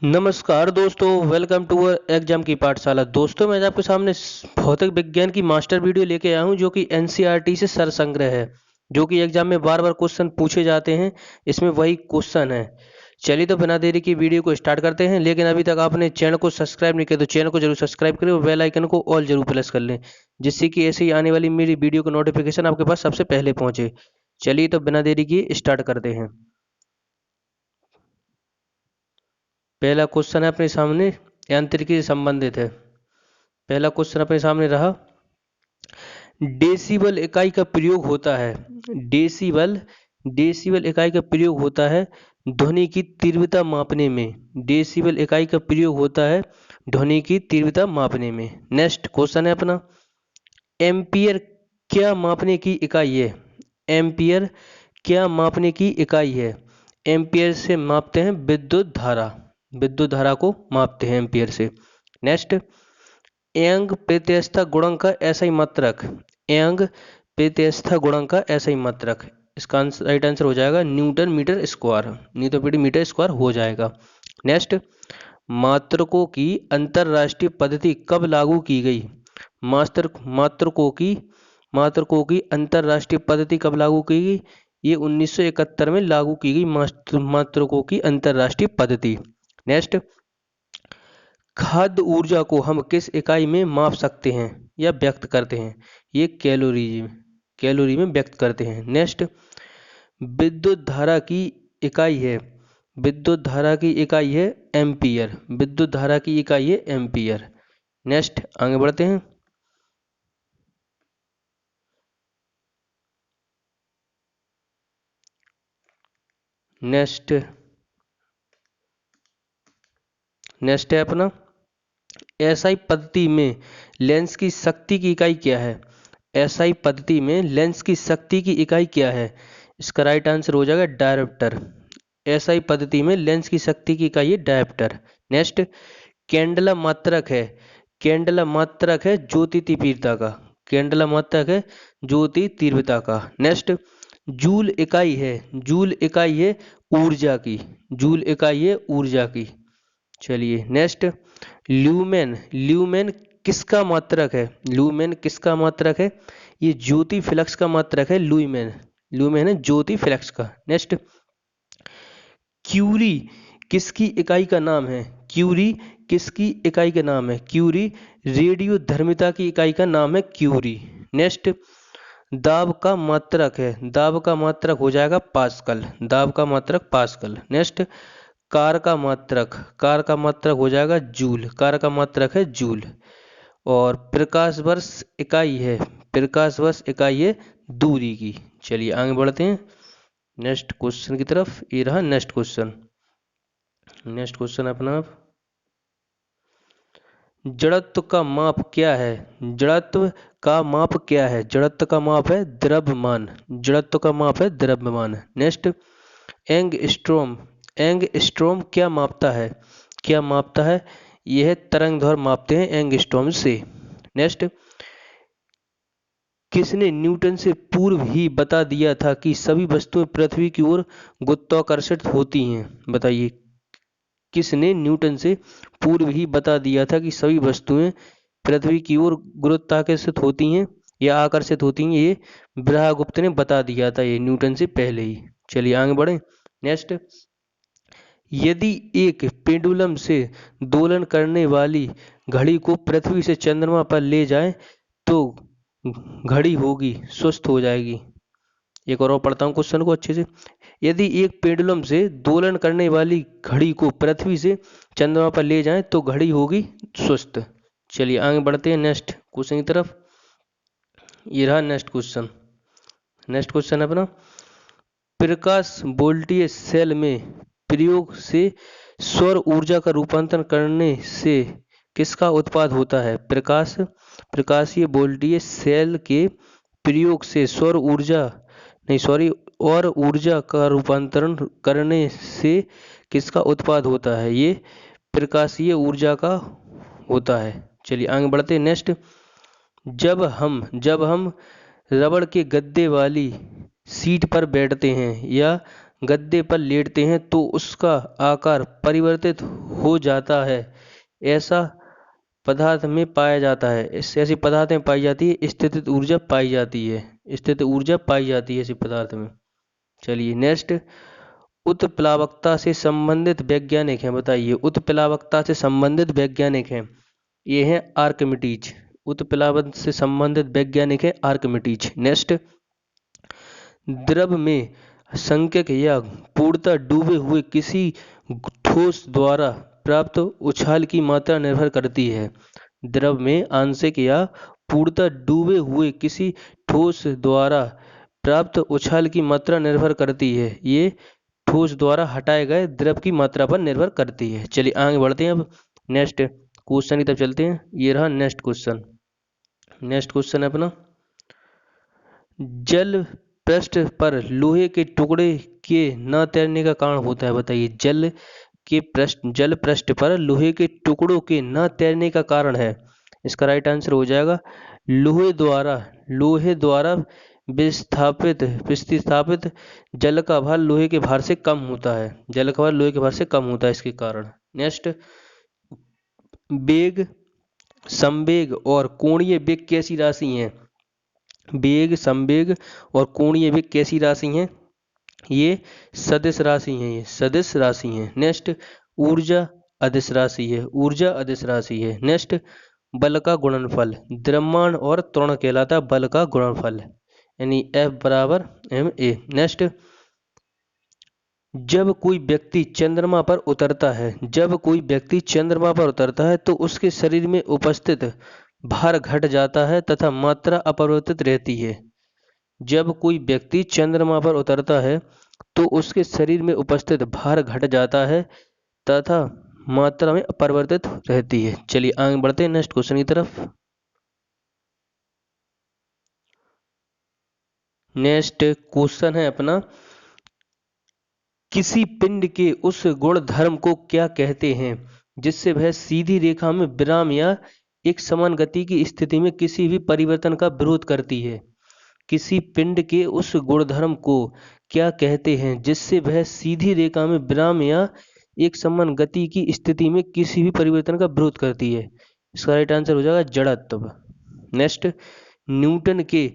नमस्कार दोस्तों, welcome to our exam की पाठशाला। दोस्तों, मैं आज आपके सामने भौतिक विज्ञान की मास्टर वीडियो लेके आया हूं जो कि एनसीईआरटी से सर संग्रह है, जो कि एग्जाम में बार बार क्वेश्चन पूछे जाते हैं। इसमें वही क्वेश्चन है। चलिए तो बिना देरी की वीडियो को स्टार्ट करते हैं। लेकिन अभी तक आपने चैनल को सब्सक्राइब नहीं किया तो चैनल को जरूर सब्सक्राइब करें और बेल आइकन को ऑल जरूर प्रेस कर लें, जिससे कि ऐसे ही आने वाली मेरी वीडियो का नोटिफिकेशन आपके पास सबसे पहले पहुंचे। चलिए तो बिना देरी किए स्टार्ट करते हैं। पहला क्वेश्चन है अपने सामने, यांत्रिकी से संबंधित है। पहला क्वेश्चन अपने सामने रहा, डेसिबल इकाई का प्रयोग होता है। डेसिबल डेसिबल इकाई का प्रयोग होता है ध्वनि की तीव्रता मापने में। डेसिबल इकाई का प्रयोग होता है ध्वनि की तीव्रता मापने में। नेक्स्ट क्वेश्चन है अपना, एम्पियर क्या मापने की इकाई है। एम्पियर क्या मापने की इकाई है। एम्पियर से मापते हैं विद्युत धारा। विद्युत धारा को मापते हैं एम्पियर से। नेक्स्ट, यंग प्रत्यस्थता गुणांक का एसआई मात्रक। यंग प्रत्यस्थता गुणांक का एसआई मात्रक, इसका राइट आंसर हो जाएगा न्यूटन मीटर स्क्वायर। न्यूटन प्रति मीटर स्क्वायर हो जाएगा। नेक्स्ट, मात्रकों की अंतरराष्ट्रीय पद्धति कब लागू की गई। मात्रकों की अंतरराष्ट्रीय पद्धति कब लागू की गई। ये 1971 में लागू की गई मात्रकों की अंतरराष्ट्रीय पद्धति। नेक्स्ट, खाद्य ऊर्जा को हम किस इकाई में माप सकते हैं या व्यक्त करते हैं। ये कैलोरी में व्यक्त करते हैं। नेक्स्ट, विद्युत धारा की इकाई है। विद्युत धारा की इकाई है एम्पियर। विद्युत धारा की इकाई है एम्पियर। नेक्स्ट, आगे बढ़ते हैं। नेक्स्ट है अपना, एसआई पद्धति में लेंस की शक्ति की इकाई क्या है। एसआई पद्धति में लेंस की शक्ति की इकाई क्या है। इसका राइट आंसर हो जाएगा डायोप्टर। एसआई पद्धति में लेंस की शक्ति की इकाई है डायोप्टर। नेक्स्ट, कैंडला मात्रक है। कैंडला मात्रक है ज्योति तीव्रता का। कैंडला मात्रक है ज्योति तीव्रता का। नेक्स्ट, जूल इकाई है। जूल इकाई है ऊर्जा की। जूल इकाई है ऊर्जा की। चलिए नेक्स्ट, ल्यूमेन। ल्यूमेन किसका मात्रक है। ल्यूमेन किसका मात्रक है। ये ज्योति फ्लक्स का मात्रक है ल्यूमेन। ल्यूमेन है ज्योति फ्लक्स का। नेक्स्ट, क्यूरी किसकी इकाई का नाम है। क्यूरी किसकी इकाई का नाम है। क्यूरी रेडियो धर्मिता की इकाई का नाम है क्यूरी। नेक्स्ट, दाब का मात्रक है। दाब का मात्रक हो जाएगा पास्कल। दाब का मात्रक पास्कल। नेक्स्ट, कार का मात्रक हो जाएगा जूल। कार का मात्रक है जूल। और प्रकाश वर्ष इकाई है। प्रकाश वर्ष इकाई है दूरी की। चलिए आगे बढ़ते हैं नेक्स्ट क्वेश्चन की तरफ। ये रहा नेक्स्ट क्वेश्चन। नेक्स्ट क्वेश्चन अपना, जड़त्व का माप क्या है। जड़त्व का माप क्या है। जड़त्व का माप है द्रव्यमान। जड़त्व का माप है द्रव्यमान। Next, angstrom. एंगस्ट्रॉम क्या मापता है। क्या मापता है। यह तरंग दैर्घ्य मापते हैं एंगस्ट्रॉम से। नेक्स्ट, किसने न्यूटन से पूर्व ही बता दिया था कि सभी वस्तुएं पृथ्वी की ओर गुरुत्वाकर्षित होती हैं। बताइए, किसने न्यूटन से पूर्व ही बता दिया था कि सभी वस्तुएं पृथ्वी की ओर गुरुत्वाकर्षित होती हैं या आकर्षित होती हैं। ये ब्रह्मगुप्त ने बता दिया था, ये न्यूटन से पहले ही। चलिए आगे बढ़े। नेक्स्ट, यदि एक पेंडुलम से दोलन करने वाली घड़ी को पृथ्वी से चंद्रमा पर ले जाए तो घड़ी होगी सुस्त हो जाएगी। एक और पढ़ता हूँ क्वेश्चन को अच्छे से। यदि एक पेंडुलम से दोलन करने वाली घड़ी को पृथ्वी से चंद्रमा पर ले जाएं तो घड़ी होगी सुस्त। चलिए आगे बढ़ते हैं नेक्स्ट क्वेश्चन की तरफ। ये रहा नेक्स्ट क्वेश्चन। नेक्स्ट क्वेश्चन अपना, प्रकाश वोल्टेज सेल में प्रयोग से सौर ऊर्जा का रूपांतरण करने से किसका उत्पाद होता है। प्रकाशीय वोल्टेज सेल के प्रयोग से और ऊर्जा का रूपांतरण करने से किसका उत्पाद होता है। ये प्रकाशीय ऊर्जा का होता है। चलिए आगे बढ़ते हैं नेक्स्ट, जब हम रबड़ के गद्दे वाली सीट पर बैठते हैं या गद्दे पर लेटते हैं तो उसका आकार परिवर्तित हो जाता है। ऐसा पदार्थ में पाया जाता है, ऐसी पदार्थ में पाई जाती है स्थितिज ऊर्जा पाई जाती है, स्थित ऊर्जा पाई जाती है ऐसे पदार्थ में। चलिए नेक्स्ट, उत्प्लावकता से संबंधित वैज्ञानिक हैं, बताइए उत्प्लावकता से संबंधित वैज्ञानिक हैं, ये हैं आर्किमिडीज। उत्प्लावन से संबंधित वैज्ञानिक है आर्किमिडीज। नेक्स्ट, द्रव में संख्यक या पूर्णतः डूबे हुए किसी ठोस द्वारा प्राप्त उछाल की मात्रा निर्भर करती है। द्रव में आंशिक या पूर्णतः डूबे हुए किसी ठोस द्वारा प्राप्त उछाल की मात्रा निर्भर करती है। ये ठोस द्वारा हटाए गए द्रव की मात्रा पर निर्भर करती है। चलिए आगे बढ़ते हैं अब नेक्स्ट क्वेश्चन की तरफ चलते हैं। ये रहा नेक्स्ट क्वेश्चन। नेक्स्ट क्वेश्चन है अपना, जल पृष्ठ पर लोहे के टुकड़े के न तैरने का कारण होता है, बताइए जल पृष्ठ पर लोहे के टुकड़ों के न तैरने का कारण है। इसका राइट आंसर हो जाएगा लोहे द्वारा विस्थापित जल का भार लोहे के भार से कम होता है। जल का भार लोहे के भार से कम होता है इसके कारण। नेक्स्ट, वेग, संवेग और कोणीय वेग कैसी राशि हैं? वेग, संवेग और कोणीय वेग कैसी राशि हैं? ये सदिश राशि हैं, ये सदिश राशि हैं। नेक्स्ट, ऊर्जा अदिश राशि है, ऊर्जा अदिश राशि है। नेक्स्ट, बल का गुणनफल, द्रव्यमान और त्वरण कहलाता है बल का गुणनफल, यानी F बराबर ma। नेक्स्ट, जब कोई व्यक्ति चंद्रमा पर उतरता है तो उसके शरीर में उपस्थित भार घट जाता है तथा मात्रा अपरिवर्तित रहती है। जब कोई व्यक्ति चंद्रमा पर उतरता है तो उसके शरीर में उपस्थित भार घट जाता है तथा मात्रा में अपरिवर्तित रहती है। चलिए आगे बढ़ते हैं नेक्स्ट क्वेश्चन की तरफ। नेक्स्ट क्वेश्चन है अपना, किसी पिंड के उस गुण धर्म को क्या कहते हैं जिससे वह सीधी रेखा में विराम या एक समान गति की स्थिति में किसी भी परिवर्तन का विरोध करती है? किसी पिंड के उस गुणधर्म को क्या कहते हैं जिससे वह सीधी रेखा में विराम या एक समान गति की स्थिति में किसी भी परिवर्तन का विरोध करती है? इसका राइट आंसर हो जाएगा जड़त्व। नेक्स्ट, न्यूटन के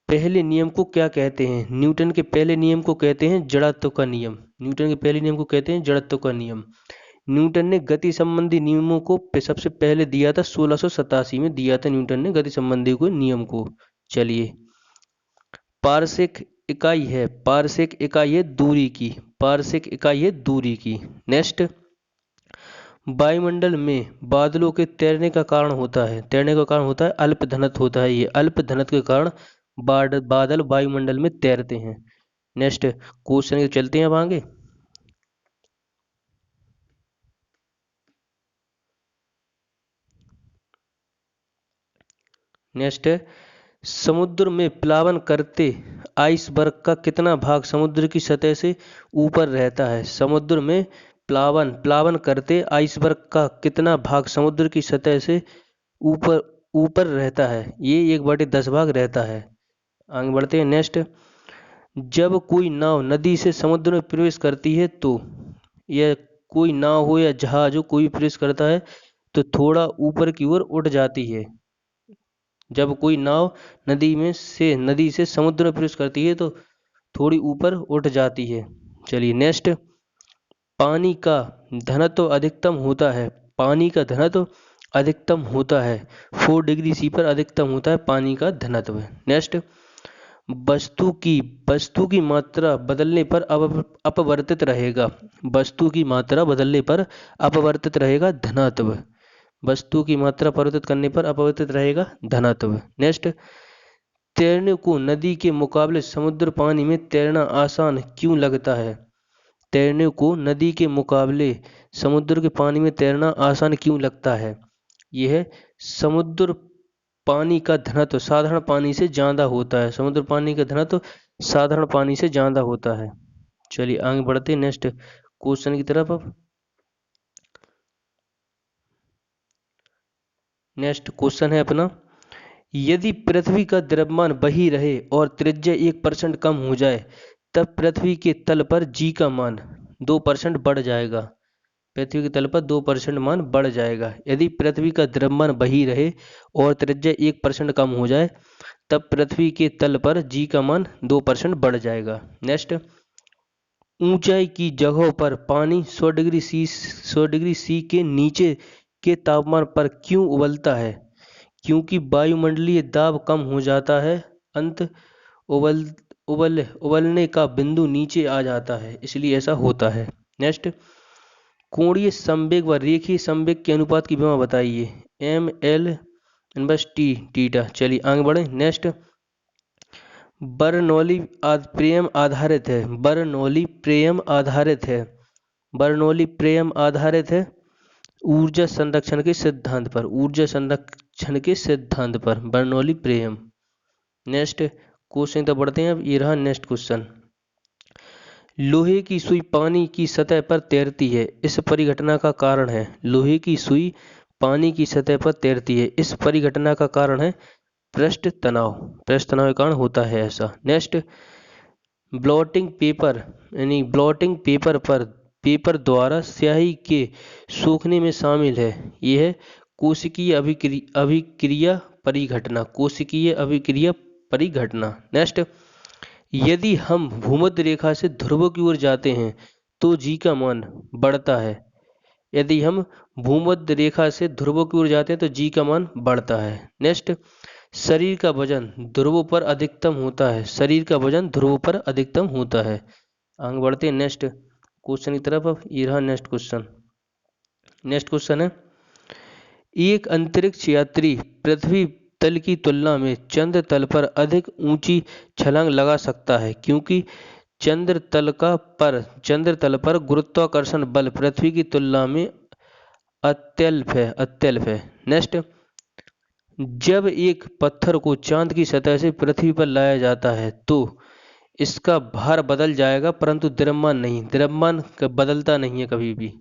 पहले नियम को क्या कहते हैं? न्यूटन के पहले नियम को कहते हैं जड़त्व का नियम। न्यूटन के पहले नियम को कहते हैं जड़त्व का नियम। न्यूटन ने गति संबंधी नियमों को सबसे पहले दिया था 1687 में दिया था न्यूटन ने गति संबंधी को नियम को। चलिए, पारसिक इकाई है दूरी की, पारसिक इकाई है दूरी की। नेक्स्ट, वायुमंडल में बादलों के तैरने का कारण होता है अल्प घनत्व होता है। ये अल्प घनत्व के कारण बादल वायुमंडल में तैरते हैं। नेक्स्ट क्वेश्चन के चलते हैं अब आगे। नेक्स्ट है, समुद्र में प्लावन करते आइसबर्ग का कितना भाग समुद्र की सतह से ऊपर रहता है? समुद्र में प्लावन करते आइसबर्ग का कितना भाग समुद्र की सतह से ऊपर ऊपर रहता है? ये 1/10 भाग रहता है। आगे बढ़ते हैं। नेक्स्ट, जब कोई नाव नदी से समुद्र में प्रवेश करती है तो यह कोई नाव हो या जहाज हो, कोई प्रवेश करता है तो थोड़ा ऊपर की ओर उठ जाती है। जब कोई नाव नदी से समुद्र में प्रवेश करती है तो थोड़ी ऊपर उठ जाती है। चलिए नेक्स्ट, पानी का घनत्व अधिकतम होता है, पानी का घनत्व अधिकतम होता है 4 डिग्री सी पर अधिकतम होता है पानी का घनत्व। नेक्स्ट, वस्तु की मात्रा बदलने पर अपवर्तित रहेगा, वस्तु की मात्रा बदलने पर अपवर्तित रहेगा धनत्व, वस्तु की मात्रा परिवर्तित करने पर अपवर्तित रहेगा धनत्व। नेक्स्ट, तैरने को नदी के मुकाबले समुद्र पानी में तैरना आसान क्यों लगता है? तैरने को नदी के मुकाबले समुद्र के पानी में तैरना आसान क्यों लगता है? यह समुद्र पानी का घनत्व साधारण पानी से ज्यादा होता है, समुद्र पानी का घनत्व साधारण पानी से ज्यादा होता है। चलिए आगे बढ़ते हैं नेक्स्ट क्वेश्चन की तरफ। अब नेक्स्ट क्वेश्चन है अपना, यदि पृथ्वी का द्रव्यमान वही रहे और त्रिज्या 1% कम हो जाए तब पृथ्वी के तल पर जी का मान 2% बढ़ जाएगा। पृथ्वी के तल पर 2% मान बढ़ जाएगा। यदि पृथ्वी का द्रव्यमान वही रहे और त्रिज्या 1% कम हो जाए तब पृथ्वी के तल पर जी का मान 2% बढ़ जाएगा। नेक्स्ट, ऊंचाई की जगहों पर पानी 100 डिग्री सी के नीचे के तापमान पर क्यों उबलता है? क्योंकि वायुमंडलीय दाब कम हो जाता है, अंत उबलने का बिंदु नीचे आ जाता है, इसलिए ऐसा होता है। नेक्स्ट, कोणीय संवेग व रेखीय संवेग के अनुपात की विमा बताइए। ml/t theta. चलिए आगे बढ़े। नेक्स्ट, बर्नौली प्रेम आधारित है। बर्नौली प्रेम आधारित है। बर्नौली प्रेम आधारित है ऊर्जा संरक्षण के सिद्धांत पर। ऊर्जा संरक्षण के सिद्धांत पर बर्नौली प्रेम। नेक्स्ट क्वेश्चन तो बढ़ते हैं। अब ये रहा नेक्स्ट क्वेश्चन। लोहे की सुई पानी की सतह पर तैरती है, इस परिघटना का कारण है। लोहे की सुई पानी की सतह पर तैरती है, इस परिघटना का कारण है पृष्ठ तनाव। पृष्ठ तनाव के कारण होता है ऐसा। नेक्स्ट, ब्लॉटिंग पेपर यानी ब्लॉटिंग पेपर पर पेपर द्वारा स्याही के सूखने में शामिल है। यह है कोशिकीय अभिक्रिया परिघटना। कोशिकीय अभिक्रिया परिघटना। नेक्स्ट, यदि हम भूमध्य रेखा से ध्रुवों की ओर जाते हैं तो जी का मान बढ़ता है। यदि हम भूमध्य रेखा से ध्रुवों की ओर जाते हैं तो जी का मान बढ़ता है। नेक्स्ट, शरीर का वजन ध्रुवों पर अधिकतम होता है। शरीर का वजन ध्रुवों पर अधिकतम होता है। आगे बढ़ते हैं नेक्स्ट क्वेश्चन की तरफ। अब ये रहा नेक्स्ट क्वेश्चन। नेक्स्ट क्वेश्चन है, एक अंतरिक्ष यात्री पृथ्वी तल की तुलना में चंद्र तल पर अधिक ऊंची छलांग लगा सकता है क्योंकि चंद्र तल पर गुरुत्वाकर्षण बल पृथ्वी की तुलना में अत्यल्प है। नेक्स्ट, जब एक पत्थर को चांद की सतह से पृथ्वी पर लाया जाता है तो इसका भार बदल जाएगा परंतु द्रव्यमान नहीं। द्रव्यमान बदलता नहीं है कभी भी,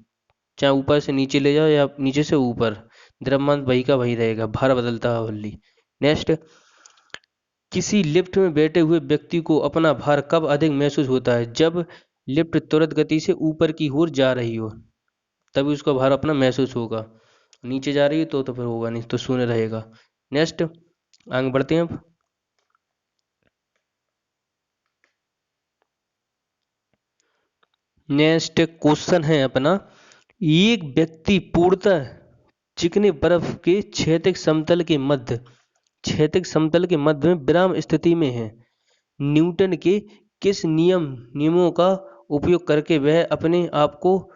चाहे ऊपर से नीचे ले जाओ या नीचे से ऊपर, द्रव्यमान वही का वही रहेगा, भार बदलता है ओनली। नेक्स्ट, किसी लिफ्ट में बैठे हुए व्यक्ति को अपना भार कब अधिक महसूस होता है? जब लिफ्ट तुरंत गति से ऊपर की ओर जा रही हो तभी उसका भार अपना महसूस होगा। नीचे जा रही है तो फिर होगा नहीं, तो शून्य रहेगा। नेक्स्ट आगे बढ़ते हैं। अब नेक्स्ट क्वेश्चन है अपना, एक व्यक्ति पूर्णतः चिकने बर्फ के क्षैतिज समतल के मध्य में विराम स्थिति में है। न्यूटन के किस नियमों का उपयोग करके वह अपने आप को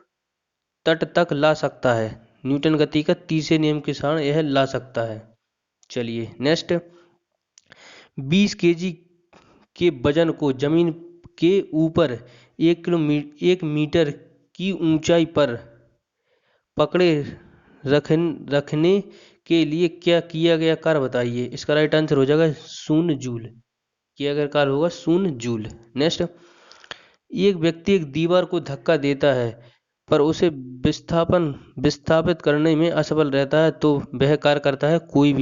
तट तक ला सकता है? न्यूटन गति का तीसरे नियम के साथ यह ला सकता है। चलिए नेक्स्ट, 20 केजी के वजन को जमीन के ऊपर 1 मीटर की ऊंचाई पर पकड़े रखने के लिए क्या किया गया कार्य बताइए। इसका राइट आंसर हो जाएगा 0 जूल। किया गया कार्य होगा 0 जूल। नेक्स्ट, एक व्यक्ति एक दीवार को धक्का देता है पर उसे विस्थापित करने में असफल रहता है तो वह कार्य करता है? कोई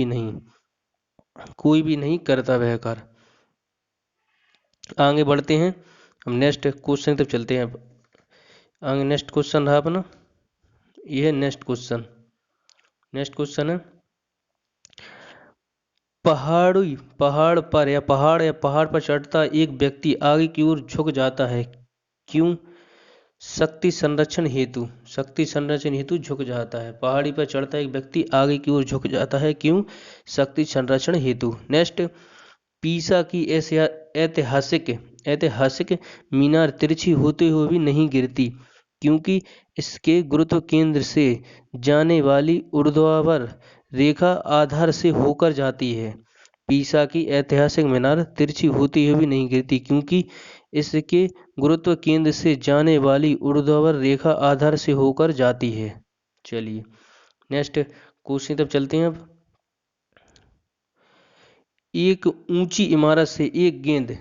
भी नहीं करता वह कार्य। आगे बढ़ते हैं हम नेक्स्ट क्वेश्चन तक चलते हैं। अब आगे नेक्स्ट क्वेश्चन रहा अपना, यह है नेक्स्ट क्वेश्चन है, पहाड़ पर चढ़ता एक व्यक्ति आगे की ओर झुक जाता है, क्यों? शक्ति संरक्षण हेतु झुक जाता है। पहाड़ी पर चढ़ता एक व्यक्ति आगे की ओर झुक जाता है, क्यों? शक्ति संरक्षण हेतु। नेक्स्ट, पीसा की ऐतिहासिक मीनार तिरछी होते हुए भी नहीं गिरती क्योंकि इसके गुरुत्व केंद्र से जाने वाली ऊर्ध्वाधर रेखा आधार से होकर जाती है। पीसा की ऐतिहासिक मीनार तिरछी होती हुई भी नहीं गिरती क्योंकि इसके गुरुत्व केंद्र से जाने वाली ऊर्ध्वाधर रेखा आधार से होकर जाती है। चलिए नेक्स्ट क्वेश्चन तब चलते हैं। अब एक ऊंची इमारत से एक गेंद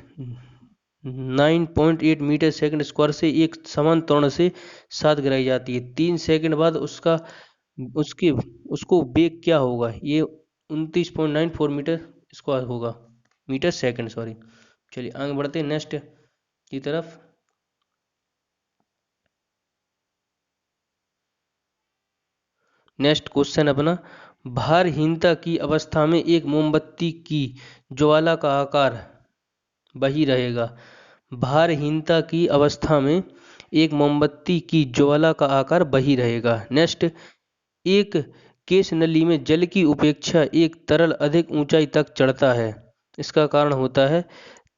9.8 मीटर सेकंड स्क्वायर से एक समान त्वरण से साथ गिराई जाती है। 3 सेकंड बाद उसको वेग क्या होगा? ये 29.94 मीटर स्क्वायर होगा, मीटर सेकंड सॉरी। चलिए आगे बढ़ते हैं नेक्स्ट की तरफ। नेक्स्ट क्वेश्चन अपना, भारहीनता की अवस्था में एक मोमबत्ती की ज्वाला का आकार वही रहेगा। भारहीनता की अवस्था में एक मोमबत्ती की ज्वाला का आकार वही रहेगा। नेक्स्ट, एक केश नली में जल की उपेक्षा एक तरल अधिक ऊंचाई तक चढ़ता है, इसका कारण होता है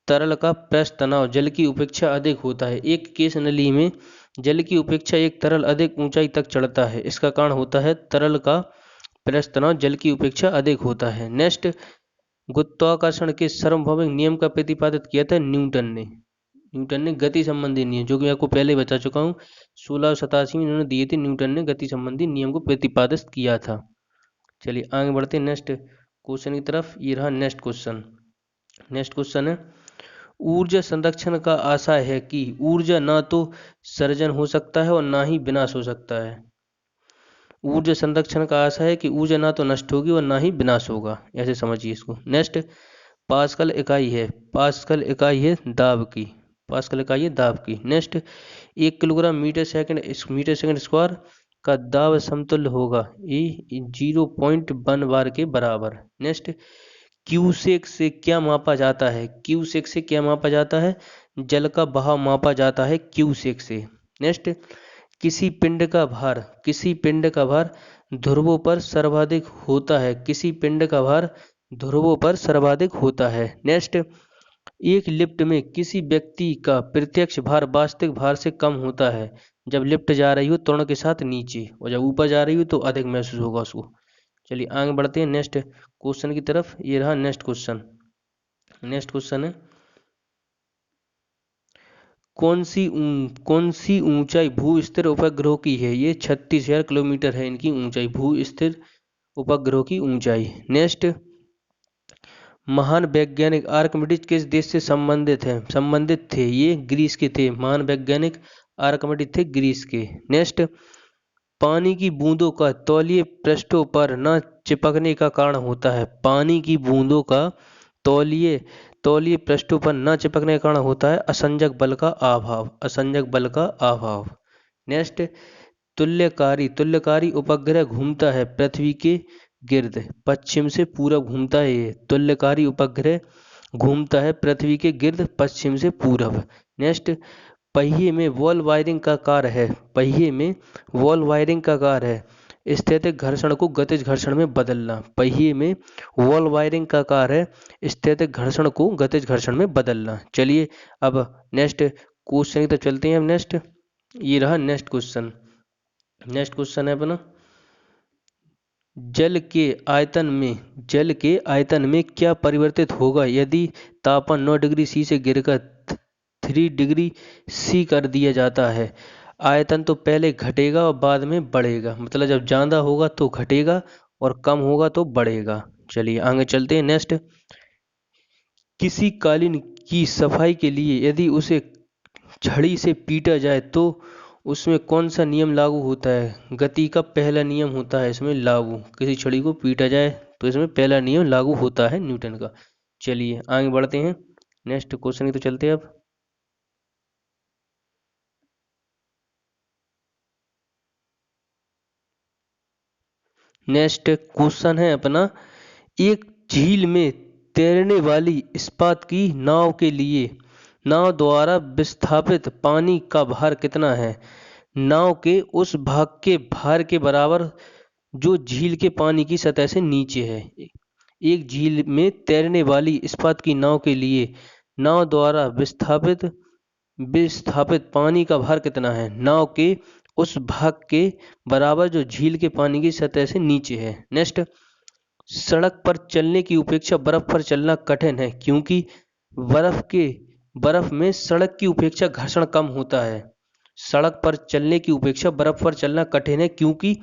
तरल का पृष्ठ तनाव जल की उपेक्षा अधिक होता है। एक केश नली में जल की उपेक्षा एक तरल अधिक ऊंचाई तक चढ़ता है, इसका कारण होता है तरल का पृष्ठ तनाव जल की उपेक्षा अधिक होता है। नेक्स्ट, गुरुत्वाकर्षण के सार्वभौमिक नियम का प्रतिपादित किया था न्यूटन ने गति संबंधी नियम, जो कि मैं आपको पहले बता चुका हूँ, 1687 में इन्होंने दिए थे। न्यूटन ने गति संबंधी नियम को प्रतिपादित किया था। चलिए आगे बढ़ते हैं नेक्स्ट क्वेश्चन की तरफ। ये रहा नेक्स्ट क्वेश्चन। नेक्स्ट क्वेश्चन है, ऊर्जा संरक्षण का आशय है कि ऊर्जा ना तो सृजन हो सकता है और ना ही विनाश हो सकता है। ऊर्जा संरक्षण का आशय है कि ऊर्जा ना तो नष्ट होगी और ना ही विनाश होगा, ऐसे समझिए इसको। नेक्स्ट, पास्कल इकाई है दाब की। पास्कल इकाई है दाब की। Next, 1 kilogram metre second square का दाब समतुल्य होगा ए 0.1 बार के बराबर। नेक्स्ट, क्यूसेक से क्या मापा जाता है? क्यूसेक से क्या मापा जाता है? जल का बहाव मापा जाता है क्यूसेक से। नेक्स्ट, किसी पिंड का भार ध्रुवों पर सर्वाधिक होता है। किसी पिंड का भार ध्रुवों पर सर्वाधिक होता है। नेक्स्ट, एक लिफ्ट में किसी व्यक्ति का प्रत्यक्ष भार वास्तविक भार से कम होता है जब लिफ्ट जा रही हो त्वरण के साथ नीचे, और जब ऊपर जा रही हो तो अधिक महसूस होगा उसको। चलिए आगे बढ़ते हैं नेक्स्ट क्वेश्चन की तरफ। ये रहा नेक्स्ट क्वेश्चन। नेक्स्ट क्वेश्चन है, कौन सी ऊंचाई भू स्थिर उपग्रहों की है? ये 36,000 किलोमीटर है इनकी ऊंचाई, भू स्थिर उपग्रहों की ऊंचाई। नेक्स्ट, महान वैज्ञानिक आर्किमिडीज किस देश से संबंधित थे? ये ग्रीस के थे। महान वैज्ञानिक आर्किमिडीज थे ग्रीस के। नेक्स्ट, पानी की बूंदों का तौलीय पृष्ठों पर न चिपकने का कारण होता है। पानी की बूंदों का तौलीय पृष्ठों पर न चिपकने का कारण होता है असंजक बल का अभाव। नेक्स्ट, तुल्यकारी उपग्रह घूमता है पृथ्वी के गिर्द, पश्चिम से पूरब घूमता है। ये तुल्यकारी उपग्रह घूमता है पृथ्वी के गिर्द पश्चिम से पूरब। नेक्स्ट, पहिए में वॉल वायरिंग का कार्य है स्थैतिक घर्षण को गतिज घर्षण में बदलना। पहिए में वॉल वायरिंग का कार्य है स्थैतिक घर्षण को गतिज घर्षण में बदलना। चलिए अब नेक्स्ट क्वेश्चन की तरफ चलते हैं। अब नेक्स्ट, ये रहा नेक्स्ट क्वेश्चन। नेक्स्ट क्वेश्चन है अपना, जल के आयतन में क्या परिवर्तित होगा यदि तापमान 9 डिग्री सी से गिरकर 3 डिग्री सी कर दिया जाता है? आयतन तो पहले घटेगा और बाद में बढ़ेगा, मतलब जब ज़्यादा होगा तो घटेगा और कम होगा तो बढ़ेगा। चलिए आगे चलते हैं। नेक्स्ट, किसी कालीन की सफाई के लिए यदि उसे छड़ी से पीटा जाए तो उसमें कौन सा नियम लागू होता है? गति का पहला नियम होता है इसमें लागू। किसी छड़ी को पीटा जाए तो इसमें पहला नियम लागू होता है न्यूटन का। चलिए आगे बढ़ते हैं नेक्स्ट क्वेश्चन की तो चलते हैं अब। नेक्स्ट क्वेश्चन है अपना, एक झील में तैरने वाली इस्पात की नाव के लिए नाव द्वारा विस्थापित पानी का भार कितना है? नाव के उस भाग के भार के बराबर जो झील के पानी की सतह से नीचे है। एक झील में तैरने वाली इस्पात की नाव के लिए नाव द्वारा विस्थापित पानी का भार कितना है? नाव के उस भाग के बराबर जो झील के पानी की सतह से नीचे है। नेक्स्ट, सड़क पर चलने की अपेक्षा बर्फ पर चलना कठिन है क्योंकि बर्फ में सड़क की उपेक्षा घर्षण कम होता है। सड़क पर चलने की उपेक्षा बर्फ पर चलना कठिन है क्योंकि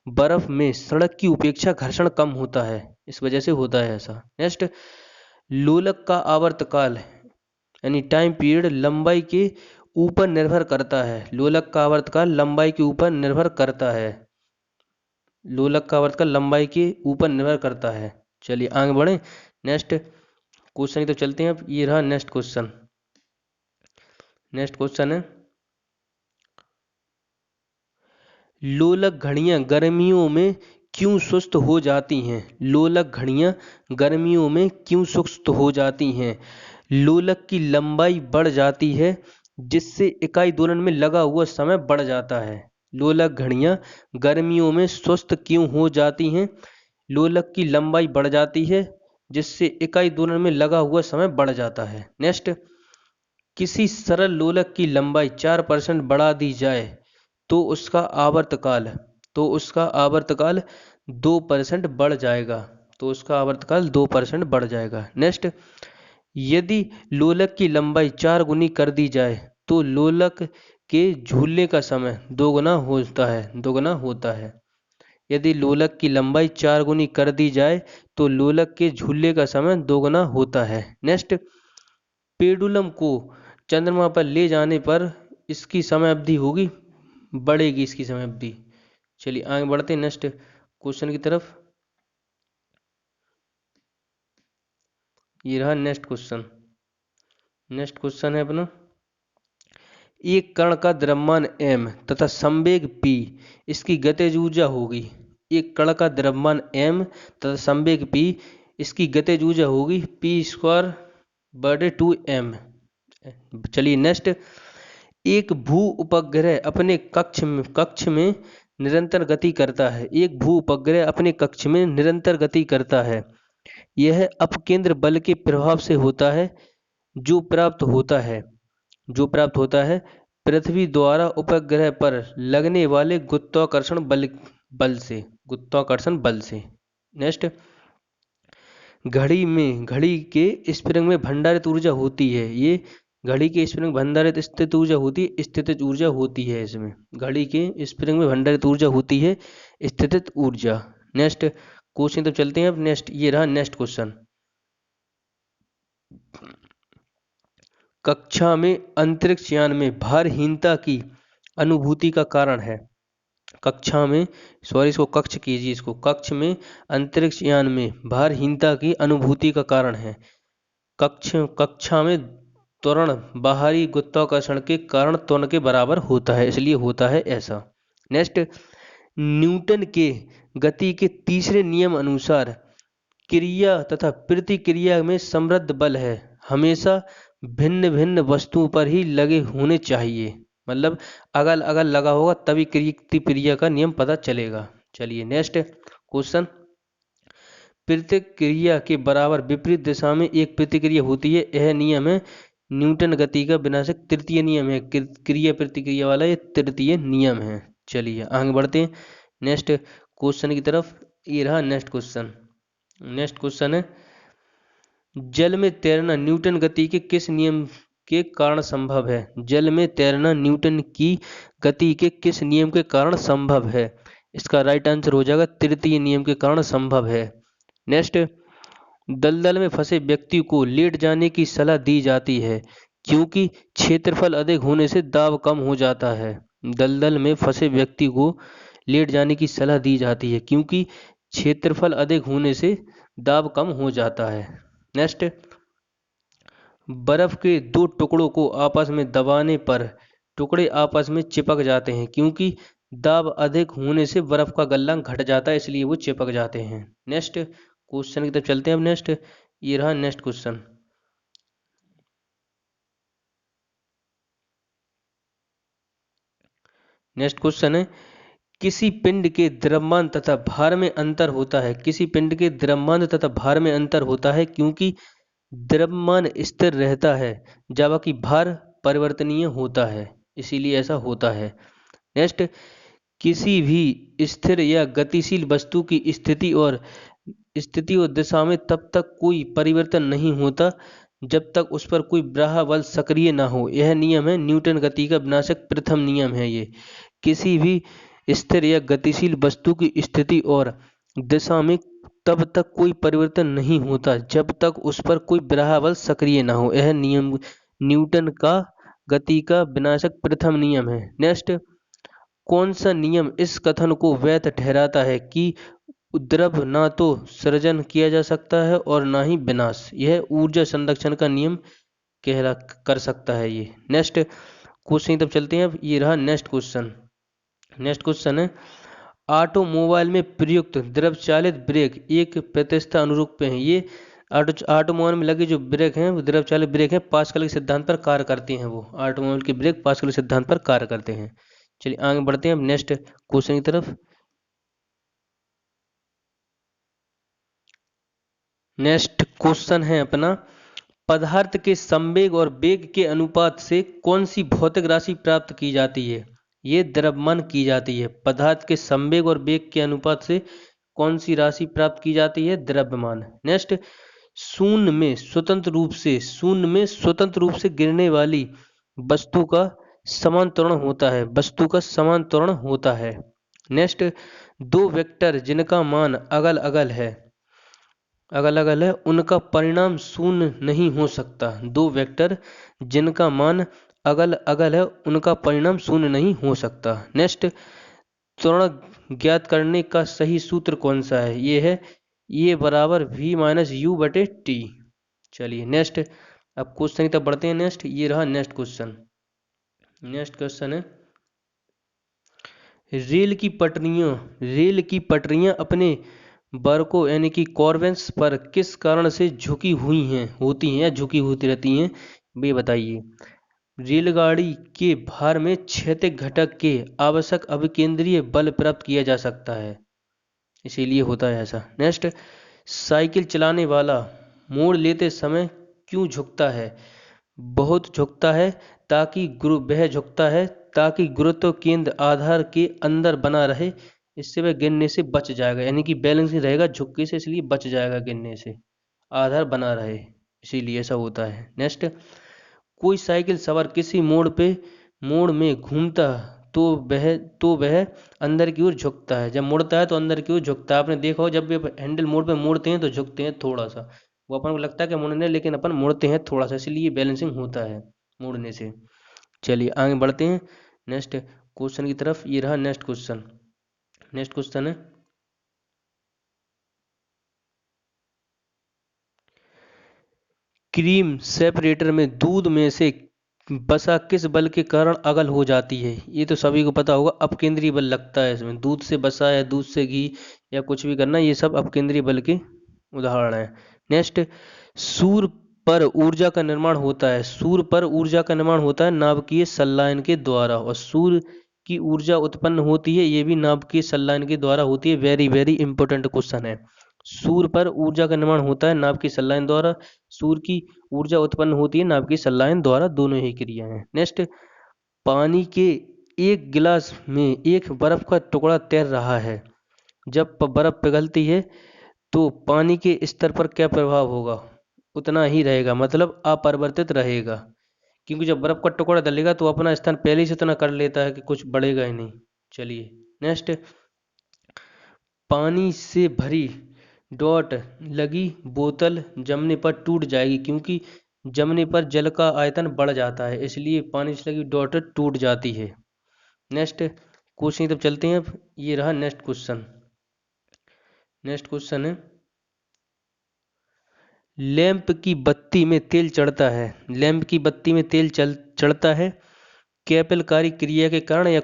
बर्फ में सड़क की उपेक्षा घर्षण कम होता है, इस वजह से होता है ऐसा। नेक्स्ट, लोलक का आवर्तकाल यानी टाइम पीरियड लंबाई के ऊपर निर्भर करता है। लोलक का आवर्तकाल लंबाई के ऊपर निर्भर करता है। लोलक का आवर्तकाल लंबाई के ऊपर निर्भर करता है। चलिए आगे बढ़े नेक्स्ट क्वेश्चन की तो चलते हैं अब। ये रहा नेक्स्ट क्वेश्चन। नेक्स्ट क्वेश्चन है, लोलक घड़ियां गर्मियों में क्यों सुस्त हो जाती हैं? लोलक घड़ियां गर्मियों में क्यों सुस्त हो जाती हैं? लोलक की लंबाई बढ़ जाती है, जिससे इकाई दोलन में लगा हुआ समय बढ़ जाता है। लोलक घड़ियां गर्मियों में सुस्त क्यों हो जाती हैं? लोलक की लंबाई बढ़ जाती है, जिससे इकाई दोलन में लगा हुआ समय बढ़ जाता है। नेक्स्ट, किसी सरल लोलक की लंबाई 4% बढ़ा दी जाए तो उसका आवर्तकाल 2% बढ़ जाएगा। तो उसका आवर्तकाल 2% बढ़ जाएगा। नेक्स्ट, यदि लोलक की लंबाई 4 गुनी कर दी जाए तो लोलक के झूलने का समय दोगुना होता है। यदि लोलक की लंबाई 4 गुनी कर दी जाए तो लोलक के झूलने का समय दोगुना होता है। नेक्स्ट, पेंडुलम को चंद्रमा पर ले जाने पर इसकी समय अवधि होगी, बढ़ेगी इसकी समय अवधि। चलिए आगे बढ़ते हैं नेक्स्ट क्वेश्चन की तरफ। ये रहा नेक्स्ट क्वेश्चन है अपना, एक कण का द्रव्यमान m तथा संवेग p, इसकी गतिज ऊर्जा होगी। एक कण का द्रव्यमान m तथा संवेग p, इसकी गतिज ऊर्जा होगी p²/2m। चलिए नेक्स्ट, एक भू उपग्रह अपने कक्ष में निरंतर गति करता है। एक भू उपग्रह अपने कक्ष में निरंतर गति करता है। यह अपकेंद्र बल के प्रभाव से होता है, जो प्राप्त होता है पृथ्वी द्वारा उपग्रह पर लगने वाले गुरुत्वाकर्षण बल से। नेक्स्ट, घड़ी के स्प्रिंग में भंडारित ऊर्जा होती है। ये घड़ी के स्प्रिंग में भंडारित स्थितिज ऊर्जा होती है। इसमें घड़ी के स्प्रिंग में भंडारित ऊर्जा होती है स्थितिज ऊर्जा। नेक्स्ट क्वेश्चन तो चलते हैं अब। नेक्स्ट, ये रहा नेक्स्ट क्वेश्चन, कक्षा में अंतरिक्ष यान में भारहीनता की अनुभूति का कारण है। कक्ष में अंतरिक्ष यान में भारहीनता की अनुभूति का कारण है। कक्षा में त्वरण बाहरी गुरुत्वाकर्षण के कारण त्वरण के बराबर होता है, इसलिए होता है ऐसा। नेक्स्ट, न्यूटन के गति के तीसरे नियम अनुसार क्रिया तथा प्रतिक्रिया में समृद्ध बल है हमेशा भिन्न भिन्न वस्तुओं पर ही लगे होने चाहिए। मतलब अगल अगल लगा होगा तभी प्रतिक्रिया का नियम पता चलेगा। चलिए नेक्स्ट क्वेश्चन, प्रतिक्रिया के बराबर विपरीत दिशा में एक प्रतिक्रिया होती है। यह नियम है न्यूटन गति का विनाशक तृतीय नियम है। क्रिया प्रतिक्रिया वाला ये तृतीय नियम है। चलिए आगे बढ़ते हैं नेक्स्ट क्वेश्चन की तरफ। ये रहा नेक्स्ट क्वेश्चन है, जल में तैरना न्यूटन गति के किस नियम के कारण संभव है? जल में तैरना न्यूटन की गति के किस नियम के कारण संभव है? इसका राइट आंसर हो जाएगा तृतीय नियम के कारण संभव है। नेक्स्ट, दलदल में फंसे व्यक्ति को लेट जाने की सलाह दी जाती है क्योंकि क्षेत्रफल अधिक होने से दाब कम हो जाता है। दलदल में फंसे व्यक्ति को लेट जाने की सलाह दी जाती है क्योंकि क्षेत्रफल अधिक होने से दाब कम हो जाता है। नेक्स्ट, बर्फ के दो टुकड़ों को आपस में दबाने पर टुकड़े आपस में चिपक जाते हैं क्योंकि दाब अधिक होने से बर्फ का गलनांक घट जाता है, इसलिए वो चिपक जाते हैं। नेक्स्ट क्वेश्चन की तरफ चलते हैं अब। नेक्स्ट, ये रहा नेक्स्ट क्वेश्चन, नेक्स्ट क्वेश्चन है, किसी पिंड के द्रव्यमान तथा भार में अंतर होता है। किसी पिंड के द्रव्यमान तथा भार में अंतर होता है क्योंकि द्रव्यमान स्थिर रहता है जबकि भार परिवर्तनीय होता है, इसीलिए ऐसा होता है। नेक्स्ट, किसी भी स्थिर या गतिशील वस्तु की स्थिति और दिशा में तब तक कोई परिवर्तन नहीं होता जब तक उस पर कोई बाह्य बल सक्रिय ना हो। यह नियम है न्यूटन गति का विनाशक प्रथम नियम है। ये किसी भी स्थिर या गतिशील वस्तु की स्थिति और दिशा में तब तक कोई परिवर्तन नहीं होता जब तक उस पर कोई बाह्य बल सक्रिय ना हो। यह नियम न्यूटन का गति का विनाशक प्रथम नियम है। नेक्स्ट, कौन सा नियम इस कथन को वैध ठहराता है कि द्रव्य ना तो सृजन किया जा सकता है और ना ही विनाश? यह ऊर्जा संरक्षण का नियम कहला कर सकता है ये। नेक्स्ट क्वेश्चन तब चलते हैं। अब ये रहा नेक्स्ट क्वेश्चन। नेक्स्ट क्वेश्चन है, ऑटोमोबाइल में प्रयुक्त द्रव चालित ब्रेक एक प्रतिष्ठा अनुरूप हैं। ये ऑटोमोबाइल में लगे जो ब्रेक हैं वो द्रव चालित ब्रेक हैं, पास्कल के सिद्धांत पर कार्य करते हैं। वो ऑटोमोबाइल के ब्रेक पास्कल के सिद्धांत पर कार्य करते हैं। चलिए आगे बढ़ते हैं अब नेक्स्ट क्वेश्चन की तरफ। नेक्स्ट क्वेश्चन है अपना, पदार्थ के संवेग और वेग के अनुपात से कौन सी भौतिक राशि प्राप्त की जाती है? ये द्रव्यमान की जाती है। पदार्थ के संवेग और वेग के अनुपात से कौन सी राशि प्राप्त की जाती है? द्रव्यमान। नेक्स्ट, शून्य में स्वतंत्र रूप से गिरने वाली वस्तु का समान त्वरण होता है। नेक्स्ट, दो वेक्टर जिनका मान अगल अगल है उनका परिणाम शून्य नहीं हो सकता। दो वेक्टर जिनका मान अगल अगल है उनका परिणाम शून्य नहीं हो सकता। नेक्स्ट, त्वरण ज्ञात करने का सही सूत्र कौन सा है? ये है ए बराबर v माइनस यू बटे टी। चलिए नेक्स्ट, अब क्वेश्चन की तरफ बढ़ते हैं। नेक्स्ट, ये रहा नेक्स्ट क्वेश्चन। नेक्स्ट क्वेश्चन है, रेल की पटरियां अपने बरकों यानी कि कॉर्वेंस पर किस कारण से झुकी होती हैं या झुकी होती रहती हैं? ये बताइए। रेलगाड़ी के भार में क्षैतिज घटक के आवश्यक अभिकेंद्रीय बल प्राप्त किया जा सकता है, इसीलिए होता है ऐसा। नेक्स्ट, साइकिल चलाने वाला मोड़ लेते समय क्यों झुकता है? बहुत झुकता है ताकि गुरुत्व केंद्र आधार के अंदर बना रहे, इससे वह गिरने से बच जाएगा, यानी कि बैलेंस नहीं रहेगा झुक्की से, इसलिए बच जाएगा गिरने से, आधार बना रहे, इसीलिए ऐसा होता है। नेक्स्ट, कोई साइकिल सवार किसी मोड़ में घूमता तो वह अंदर की ओर झुकता है। जब मुड़ता है तो अंदर की ओर झुकता है। आपने देखा हो जब भी हैंडल मोड़ पे मोड़ते हैं तो झुकते हैं थोड़ा सा, वो अपन को लगता है कि मुड़ने, लेकिन अपन मुड़ते हैं थोड़ा सा, इसलिए बैलेंसिंग होता है मुड़ने से। चलिए आगे बढ़ते हैं नेक्स्ट क्वेश्चन की तरफ। ये रहा नेक्स्ट क्वेश्चन। नेक्स्ट क्वेश्चन है, क्रीम सेपरेटर में दूध में से वसा किस बल के कारण अगल हो जाती है? ये तो सभी को पता होगा, अपकेंद्रीय बल लगता है इसमें। दूध से वसा या दूध से घी या कुछ भी करना, ये सब अपकेंद्रीय बल के उदाहरण है। नेक्स्ट, सूर्य पर ऊर्जा का निर्माण होता है नाभिकीय संलयन के द्वारा, और सूर्य की ऊर्जा उत्पन्न होती है ये भी नाभिकीय संलयन के द्वारा होती है। वेरी वेरी इंपॉर्टेंट क्वेश्चन है। सूर्य पर ऊर्जा का निर्माण होता है नाभिकीय संलयन द्वारा, सूर्य की ऊर्जा उत्पन्न होती है नाभिकीय संलयन द्वारा, दोनों ही क्रिया हैं। नेक्स्ट, पानी के एक गिलास में एक बर्फ का टुकड़ा तैर रहा है, जब बर्फ पिघलती है तो पानी के स्तर पर क्या प्रभाव होगा? उतना ही रहेगा, मतलब अपरिवर्तित रहेगा, क्योंकि जब बर्फ का टुकड़ा डलेगा तो अपना स्थान पहले से इतना कर लेता है कि कुछ बढ़ेगा ही नहीं। चलिए नेक्स्ट, पानी से भरी डॉट लगी बोतल जमने पर टूट जाएगी, क्योंकि जमने पर जल का आयतन बढ़ जाता है, इसलिए पानी से लगी डॉट टूट जाती है। नेक्स्ट क्वेश्चन तब चलते हैं। अब ये रहा नेक्स्ट क्वेश्चन। नेक्स्ट क्वेश्चन है, लैंप की बत्ती में तेल चढ़ता है कैपिलकारी क्रिया के कारण या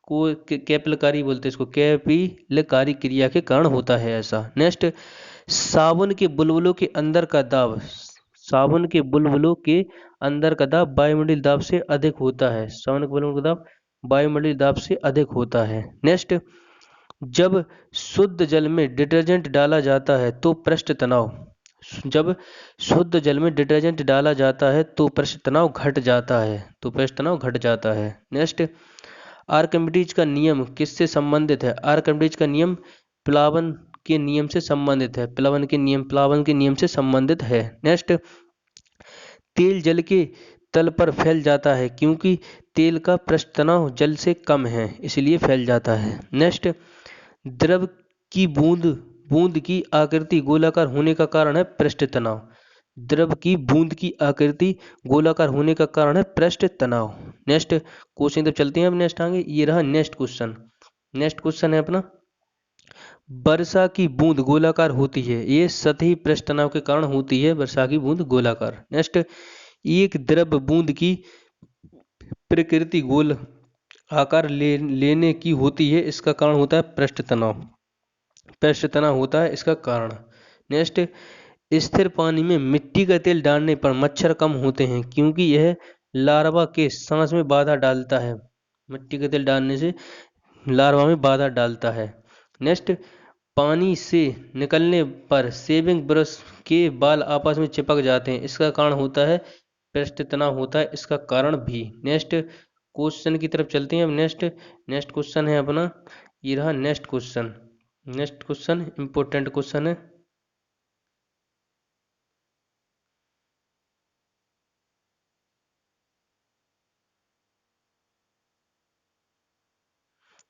कैपिलकारी बोलते हैं इसको, कैपिलकारी क्रिया के कारण होता है ऐसा। नेक्स्ट, साबुन के बुलबुलों के अंदर का दाब वायुमंडलीय दाब से अधिक होता है। साबुन के बुलबुलों का दाब वायुमंडलीय दाब से अधिक होता है। नेक्स्ट, जब शुद्ध जल में डिटर्जेंट डाला जाता है तो पृष्ठ तनाव घट जाता है। नेक्स्ट, आर्किमिडीज का नियम किससे संबंधित है? आर्किमिडीज का नियम प्लावन के नियम से संबंधित है। नेक्स्ट, तेल जल के तल पर फैल जाता है क्योंकि तेल का पृष्ठ तनाव जल से कम है, इसलिए फैल जाता है। नेक्स्ट, द्रव की बूंद की आकृति गोलाकार होने का कारण है पृष्ठ तनाव। नेक्स्ट क्वेश्चन तब चलते हैं अब नेक्स्ट आगे। ये रहा नेक्स्ट क्वेश्चन है अपना, वर्षा की बूंद गोलाकार होती है, ये सतही पृष्ठ तनाव के कारण होती है वर्षा की बूंद गोलाकार। नेक्स्ट, एक द्रव बूंद की प्रकृति गोल आकार लेने की होती है, इसका कारण होता है पृष्ठ तनाव। पृष्ठ तनाव होता है इसका कारण। नेक्स्ट, स्थिर पानी में मिट्टी का तेल डालने पर मच्छर कम होते हैं क्योंकि यह लार्वा के सांस में बाधा डालता है। मिट्टी का तेल डालने से लार्वा में बाधा डालता है। नेक्स्ट, पानी से निकलने पर शेविंग ब्रश के बाल आपस में चिपक जाते हैं, इसका कारण होता है पृष्ठ तनाव होता है इसका कारण भी। नेक्स्ट क्वेश्चन की तरफ चलते हैं। नेक्स्ट नेक्स्ट क्वेश्चन है अपना, ये रहा next question. Next question important question है।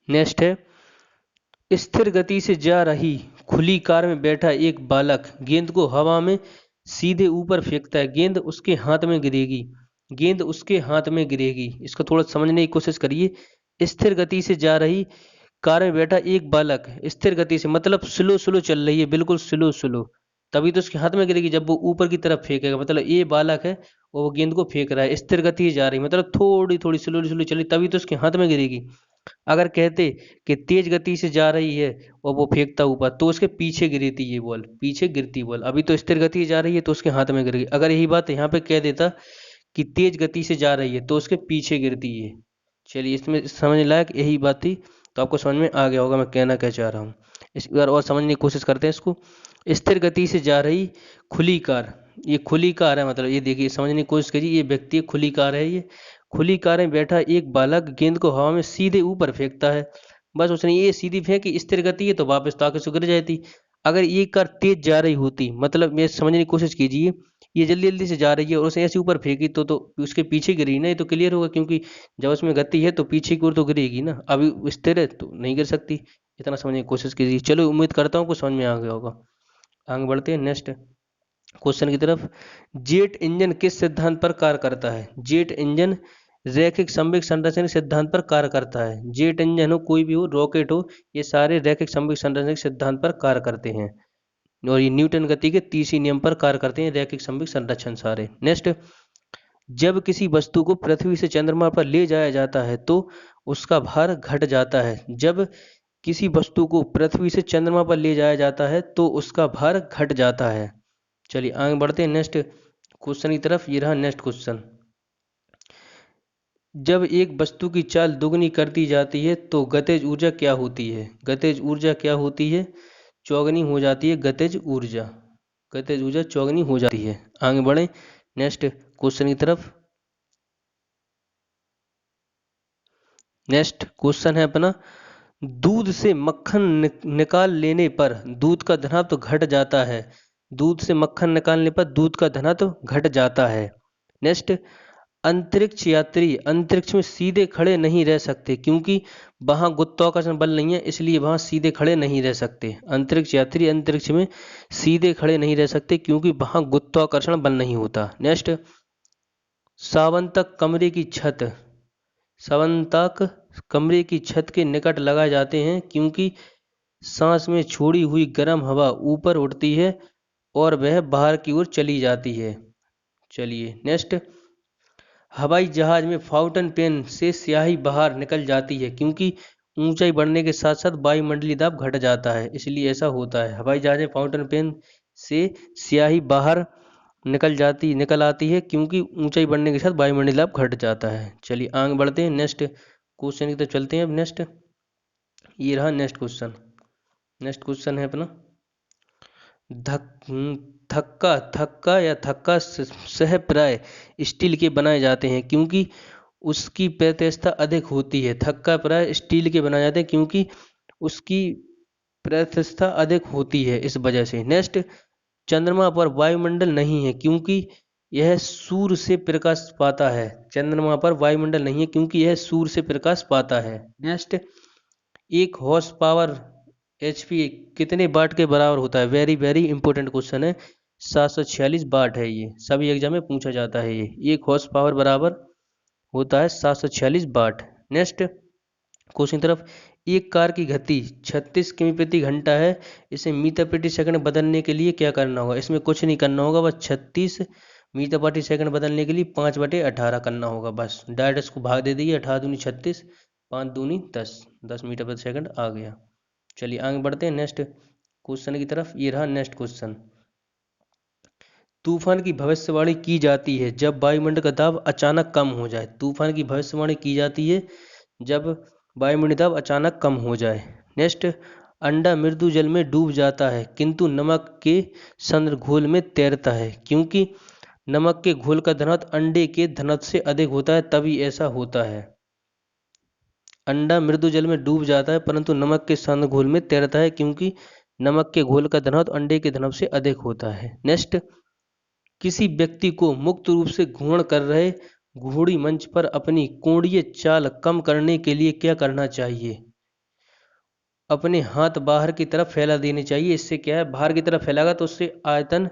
नेक्स्ट है, स्थिर गति से जा रही खुली कार में बैठा एक बालक गेंद को हवा में सीधे ऊपर फेंकता है, गेंद उसके हाथ में गिरेगी। गेंद उसके हाथ में गिरेगी, इसको थोड़ा समझने की कोशिश करिए। स्थिर गति से जा रही कार में बैठा एक बालक, स्थिर गति से मतलब स्लो स्लो चल रही है, बिल्कुल स्लो स्लो, तभी तो उसके हाथ में गिरेगी जब वो ऊपर की तरफ फेंकेगा। मतलब ये बालक है और वो गेंद को फेंक रहा है, स्थिर गति से जा रही मतलब थोड़ी थोड़ी स्लो स्लो चली, तभी तो उसके हाथ में गिरेगी। अगर कहते कि तेज गति से जा रही है और वो फेंकता ऊपर, तो उसके पीछे गिरती ये बॉल, पीछे गिरती बॉल। अभी तो स्थिर गति से जा रही है तो उसके हाथ में गिर गई। अगर यही बात यहाँ पे कह देता कि तेज गति से जा रही है तो उसके पीछे गिरती है। चलिए, इसमें समझने लायक यही बात थी, तो आपको समझ में आ गया होगा मैं कहना क्या चाह रहा हूँ। इस बार और समझने की कोशिश करते हैं इसको। स्थिर गति से जा रही खुली कार, ये खुली कार है, मतलब ये देखिए समझने की कोशिश करिए, ये व्यक्ति खुली कार है, ये खुली कार में बैठा एक बालक गेंद को हवा में सीधे ऊपर फेंकता है। बस उसने ये सीधी फेंकी, स्थिर गति है तो वापस ताकि से गिर जाती। अगर ये कार तेज जा रही होती, मतलब ये समझने की कोशिश कीजिए, ये जल्दी जल्दी से जा रही है और उसने ऐसे ऊपर फेंकी तो उसके पीछे गिरी ना, ये तो क्लियर होगा, क्योंकि जब उसमें गति है तो पीछे की ओर तो गिरेगी ना, अभी स्थिर है तो नहीं गिर सकती। इतना समझने की कोशिश कीजिए। चलो, उम्मीद करता हूँ कुछ समझ में आ गया होगा। आगे बढ़ते हैं नेक्स्ट क्वेश्चन की तरफ। जेट इंजन किस सिद्धांत पर कार्य करता है? जेट इंजन रैखिक संवेग संरचना के सिद्धांत पर कार्य करता है। जेट इंजन हो, कोई भी हो, रॉकेट हो, ये सारे रैखिक संवेग संरचना के सिद्धांत पर कार्य करते हैं और ये न्यूटन गति के तीसरे नियम पर कार्य करते हैं, रैखिक संवेग संरक्षण सारे। नेक्स्ट, जब किसी वस्तु को पृथ्वी से चंद्रमा पर ले जाया जाता है तो उसका भार घट जाता है। जब किसी वस्तु को पृथ्वी से चंद्रमा पर ले जाया जाता है तो उसका भार घट जाता है। चलिए आगे बढ़ते हैं नेक्स्ट क्वेश्चन की तरफ। ये रहा नेक्स्ट क्वेश्चन। जब एक वस्तु की चाल दुगनी कर दी जाती है तो गतिज ऊर्जा क्या होती है? गतिज ऊर्जा क्या होती है? चौगुनी हो जाती है गतिज ऊर्जा। गतिज ऊर्जा चौगुनी हो जाती है। आगे बढ़े नेक्स्ट क्वेश्चन की तरफ। नेक्स्ट क्वेश्चन है अपना, दूध से मक्खन निकाल लेने पर दूध का घनत्व घट जाता है। दूध से मक्खन निकालने पर दूध का घनत्व घट जाता है। नेक्स्ट, अंतरिक्ष यात्री अंतरिक्ष में सीधे खड़े नहीं रह सकते क्योंकि वहां गुरुत्वाकर्षण बल नहीं है, इसलिए वहां सीधे खड़े नहीं रह सकते। अंतरिक्ष यात्री अंतरिक्ष में सीधे खड़े नहीं रह सकते क्योंकि वहां गुरुत्वाकर्षण बल नहीं होता। नेक्स्ट, सावंतक कमरे की छत सावंतक कमरे की छत के निकट लगाए जाते हैं क्योंकि सांस में छोड़ी हुई गर्म हवा ऊपर उठती है और वह बाहर की ओर चली जाती है। चलिए नेक्स्ट, हवाई जहाज में फाउंटेन पेन से स्याही बाहर निकल जाती है क्योंकि ऊंचाई बढ़ने के साथ साथ वायुमंडलीय दाब घट जाता है, इसलिए ऐसा होता है। हवाई जहाज में फाउंटेन पेन से स्याही बाहर निकल आती है क्योंकि ऊंचाई बढ़ने के साथ वायुमंडलीय दाब घट जाता है। चलिए आगे बढ़ते हैं नेक्स्ट क्वेश्चन की तरफ चलते हैं। अब नेक्स्ट, ये रहा नेक्स्ट क्वेश्चन। नेक्स्ट क्वेश्चन है अपना, थक्का थक्का या थक्का सह प्राय स्टील के बनाए जाते हैं क्योंकि उसकी प्रतिष्ठा अधिक होती है। थक्का प्राय स्टील के बनाए जाते हैं क्योंकि उसकी प्रतिष्ठा अधिक होती है, इस वजह से। नेक्स्ट, चंद्रमा पर वायुमंडल नहीं है क्योंकि यह सूर्य से प्रकाश पाता है। चंद्रमा पर वायुमंडल नहीं है क्योंकि यह सूर्य से प्रकाश पाता है। नेक्स्ट, एक हॉर्स पावर एचपी कितने वाट के बराबर होता है? वेरी वेरी इंपॉर्टेंट क्वेश्चन है। 746 वाट है, ये सभी एग्जाम में पूछा जाता है। ये एक हॉर्स पावर बराबर होता है 746 वाट। नेक्स्ट क्वेश्चन तरफ, एक कार की गति 36 किमी प्रति घंटा है, इसे मीटर प्रति सेकंड बदलने के लिए क्या करना होगा? इसमें कुछ नहीं करना होगा, बस 36 मीटर सेकंड बदलने के लिए 5/18 करना होगा। बस डायरेक्ट इसको भाग दे दीजिए, 18 दूनी 36, 5 दूनी 10, 10 मीटर प्रति सेकंड आ गया। चलिए आगे बढ़ते हैं नेक्स्ट क्वेश्चन की तरफ। ये रहा नेक्स्ट क्वेश्चन। तूफान की भविष्यवाणी की जाती है जब वायुमंडल का दाब अचानक कम हो जाए। तूफान की भविष्यवाणी की जाती है जब वायुमंडल दाब अचानक कम हो जाए। नेक्स्ट, अंडा मृदु जल में डूब जाता है किंतु नमक के सांद्र घोल में तैरता है, क्योंकि नमक के घोल का घनत्व अंडे के घनत्व से अधिक होता है, तभी ऐसा होता है। अंडा मृदु जल में डूब जाता है परंतु नमक के सांद्र घोल में तैरता है, क्योंकि नमक के घोल का घनत्व अंडे के घनत्व से अधिक होता है। नेक्स्ट, किसी व्यक्ति को मुक्त रूप से घूर्णन कर रहे घोड़ी मंच पर अपनी कोणीय चाल कम करने के लिए क्या करना चाहिए? अपने हाथ बाहर की तरफ फैला देने चाहिए। इससे क्या है, बाहर की तरफ फैलागा तो उससे आयतन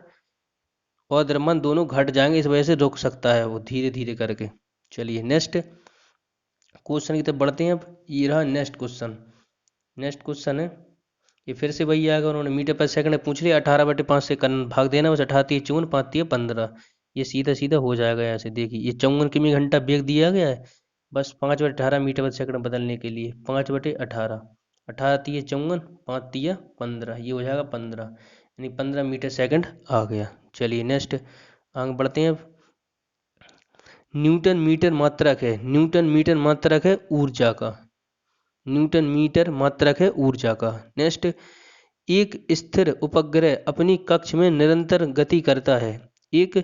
और द्रव्यमान दोनों घट जाएंगे, इस वजह से रुक सकता है वो धीरे धीरे करके। चलिए नेक्स्ट क्वेश्चन की तरफ बढ़ते हैं। अब ये रहा नेक्स्ट क्वेश्चन। नेक्स्ट क्वेश्चन है, ये फिर से वही आएगा, उन्होंने मीटर पर सेकंड पूछ लिया, 18/5 से भाग देना, बस 18 54 5 15, ये सीधा सीधा हो जाएगा। यहाँ से देखिए ये 54 किमी घंटा वेग दिया गया है, बस 5/18 मीटर प्रति सेकंड बदलने के लिए 5/18, 18 54 5 15, ये हो जाएगा 15, यानी 15 मीटर सेकंड आ गया। चलिए नेक्स्ट आगे बढ़ते हैं। अब न्यूटन मीटर मात्रक है, न्यूटन मीटर मात्रक है ऊर्जा का, न्यूटन मीटर मात्रक है ऊर्जा का। नेक्स्ट, एक स्थिर उपग्रह अपनी कक्ष में निरंतर गति करता है। एक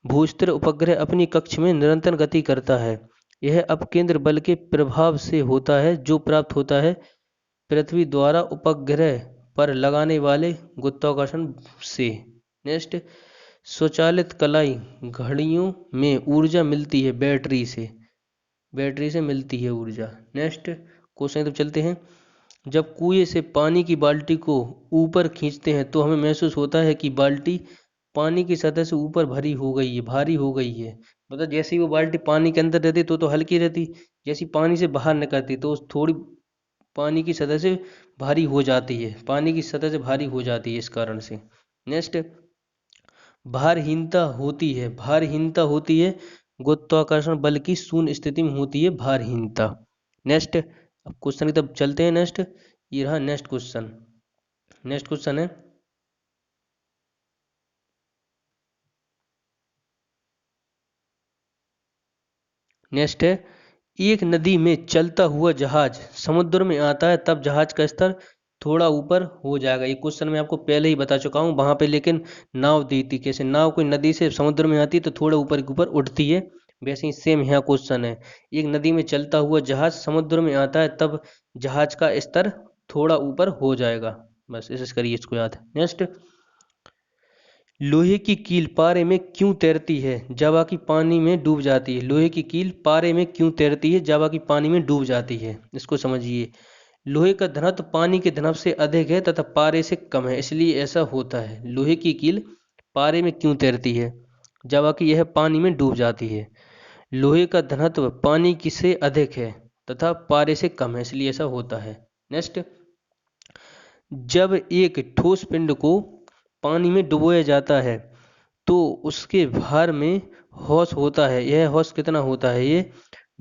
भूस्थिर उपग्रह अपनी कक्ष में निरंतर गति करता है। यह अपकेंद्र बल के प्रभाव से होता है जो प्राप्त होता है पृथ्वी द्वारा उपग्रह पर लगाने वाले गुरुत्वाकर्षण से। नेक्स्ट, स्वचालित कलाई घड़ियों में ऊर्जा मिलती है बैटरी से, बैटरी से मिलती है ऊर्जा। नेक्स्ट क्वेश्चन तो चलते हैं। जब कुएं से पानी की बाल्टी को ऊपर खींचते हैं तो हमें महसूस होता है कि बाल्टी पानी की सतह से ऊपर भरी हो गई है, भारी हो गई है। मतलब जैसे ही वो बाल्टी पानी के अंदर रहती तो हल्की रहती, जैसी पानी से बाहर निकलती तो थोड़ी पानी की सतह से भारी हो जाती है, पानी की सतह से भारी हो जाती है इस कारण से। नेक्स्ट, भारहीनता होती है, भारहीनता होती है गुरुत्वाकर्षण बल की शून्य स्थिति में होती है भारहीनता। नेक्स्ट अब क्वेश्चन की तरफ चलते हैं। नेक्स्ट ये रहा नेक्स्ट क्वेश्चन। नेक्स्ट क्वेश्चन है, नेक्स्ट है, एक नदी में चलता हुआ जहाज समुद्र में आता है तब जहाज का स्तर थोड़ा ऊपर हो जाएगा। ये क्वेश्चन मैं आपको पहले ही बता चुका हूँ वहां पे, लेकिन नाव दी थी कैसे, नाव कोई नदी से समुद्र में आती है तो थोड़ा ऊपर के ऊपर उठती है, वैसे ही सेम यहाँ क्वेश्चन है। एक नदी में चलता हुआ जहाज समुद्र में आता है तब जहाज का स्तर थोड़ा ऊपर हो जाएगा, बस ऐसे करिए इसको याद। नेक्स्ट, लोहे की कील पारे में क्यों तैरती है जबकि पानी में डूब जाती है? लोहे की कील पारे में क्यों तैरती है जबकि पानी में डूब जाती है? इसको समझिए। लोहे का घनत्व पानी के घनत्व से अधिक है तथा पारे से कम है, इसलिए ऐसा होता है। लोहे की कील पारे में क्यों तैरती है जबकि यह पानी में डूब जाती है? लोहे का घनत्व पानी की से अधिक है तथा पारे से कम है, इसलिए ऐसा होता है। नेक्स्ट, जब एक ठोस पिंड को पानी में डुबोया जाता है तो उसके भार में हौस होता है। यह हौस कितना होता है? ये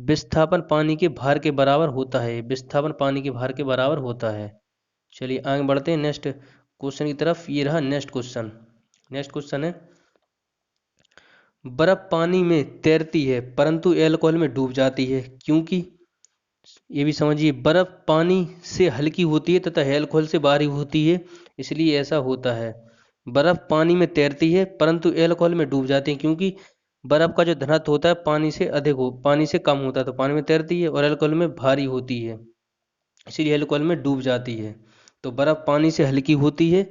विस्थापन पानी के भार के बराबर होता है, विस्थापन पानी के भार के बराबर होता है। चलिए आगे बढ़ते हैं नेक्स्ट क्वेश्चन की तरफ। ये रहा नेक्स्ट क्वेश्चन। नेक्स्ट क्वेश्चन है, बर्फ पानी में तैरती है परंतु एल्कोहल में डूब जाती है क्योंकि? ये भी समझिए, बर्फ पानी से हल्की होती है तथा एल्कोहल से भारी होती है, इसलिए ऐसा होता है। बर्फ पानी में तैरती है परंतु एल्कोहल में डूब जाती है क्योंकि बर्फ का जो घनत्व होता है पानी से अधिक हो, पानी से कम होता है तो पानी में तैरती है, और एल्कोहल में भारी होती है इसीलिए एल्कोहल में डूब जाती है। तो बर्फ पानी से हल्की होती है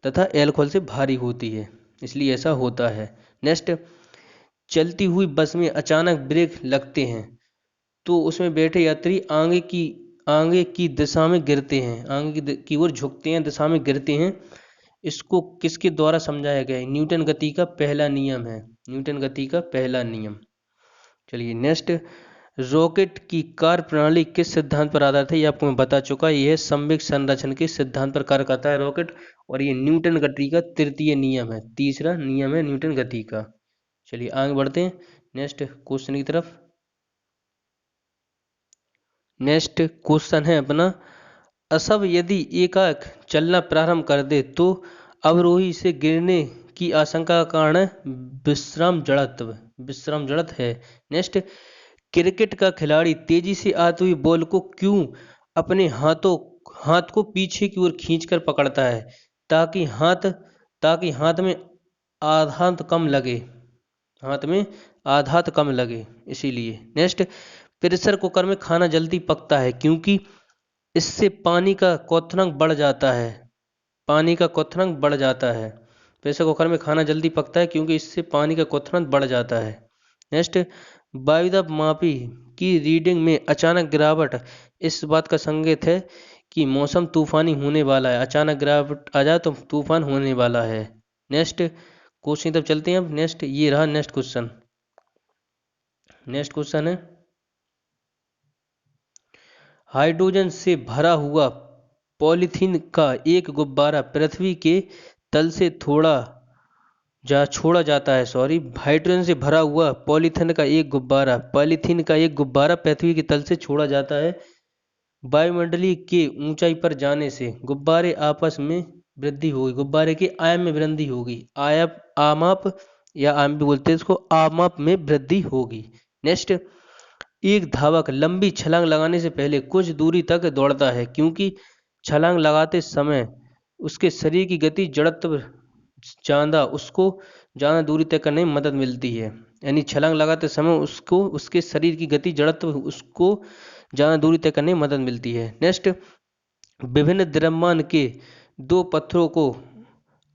तथा एल्कोहल से भारी होती है, इसलिए ऐसा होता है। नेक्स्ट, चलती हुई बस में अचानक ब्रेक लगते हैं तो उसमें बैठे यात्री आगे की दिशा में गिरते हैं, आगे की ओर झुकते हैं, दिशा में गिरते हैं। इसको किसके द्वारा समझाया गया है? न्यूटन गति का पहला नियम है, न्यूटन गति का पहला नियम। चलिए नेक्स्ट, रॉकेट की कार्य प्रणाली किस सिद्धांत पर आधारित है? ये आपको मैं बता चुका, यह है संवेग संरक्षण के सिद्धांत पर कार्य करता है रॉकेट, और ये न्यूटन गति का तृतीय नियम है, तीसरा नियम है न्यूटन गति का। चलिए आगे बढ़ते हैं नेक्स्ट क्वेश्चन की तरफ। नेक्स्ट क्वेश्चन है अपना, असव यदि एकाएक चलना प्रारंभ कर दे तो अवरोही से गिरने की आशंका का कारण विश्राम जड़त्व। विश्राम जड़त है। नेक्स्ट, क्रिकेट का खिलाड़ी तेजी से आती हुई बॉल को क्यों अपने हाथ को पीछे की ओर खींचकर पकड़ता है? ताकि हाथ में आघात कम लगे। हाथ में आघात कम लगे इसीलिए। नेक्स्ट, प्रेशर कुकर में खाना जल्दी पकता है क्योंकि इससे पानी का क्वथनांक बढ़ जाता है। पानी का क्वथनांक बढ़ जाता है। प्रेशर कुकर में खाना जल्दी पकता है क्योंकि इससे पानी का क्वथनांक बढ़ जाता है। नेक्स्ट, वायुदाब मापी की रीडिंग में अचानक गिरावट इस बात का संकेत है कि मौसम तूफानी होने वाला है। अचानक गिरावट आ जाए तो तूफान होने वाला है। नेक्स्ट क्वेश्चन तब चलते हैं। अब नेक्स्ट ये रहा नेक्स्ट क्वेश्चन। नेक्स्ट क्वेश्चन है, हाइड्रोजन से भरा हुआ पॉलीथीन का एक गुब्बारा पृथ्वी के तल से छोड़ा जाता है। हाइड्रोजन से भरा हुआ पॉलीथीन का एक गुब्बारा पृथ्वी के तल से छोड़ा जाता है। वायुमंडलीय के ऊंचाई पर जाने से गुब्बारे के आयाम में वृद्धि होगी। आमाप या आम भी बोलते हैं इसको, आमाप में वृद्धि होगी। नेक्स्ट, एक धावक लंबी छलांग लगाने से पहले कुछ दूरी तक दौड़ता है क्योंकि छलांग लगाते समय उसके शरीर की गति जड़त्व उसको ज्यादा दूरी तय करने में मदद मिलती है। यानी छलांग लगाते समय उसके शरीर की गति जड़त्व उसको ज्यादा दूरी तय करने में मदद मिलती है। नेक्स्ट, विभिन्न द्रव्यमान के दो पत्थरों को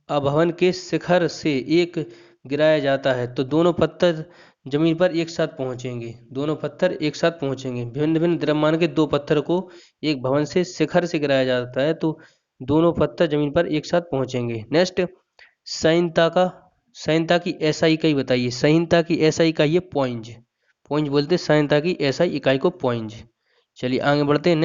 आभवन के शिखर से एक गिराया जाता है तो दोनों पत्थर जमीन पर एक साथ पहुंचेंगे। विभिन्न विभिन्न द्रव्यमान के दो पत्थर को एक भवन से शिखर से गिराया जाता है तो दोनों पत्थर जमीन पर एक साथ पहुंचेंगे। नेक्स्ट, संहिता की एसआई इकाई बताइए। संहिता की एसआई इकाई है पॉइंज। पॉइंज बोलते हैं संहिता की एसआई इकाई को पॉइंज। चलिए आगे बढ़ते हैं।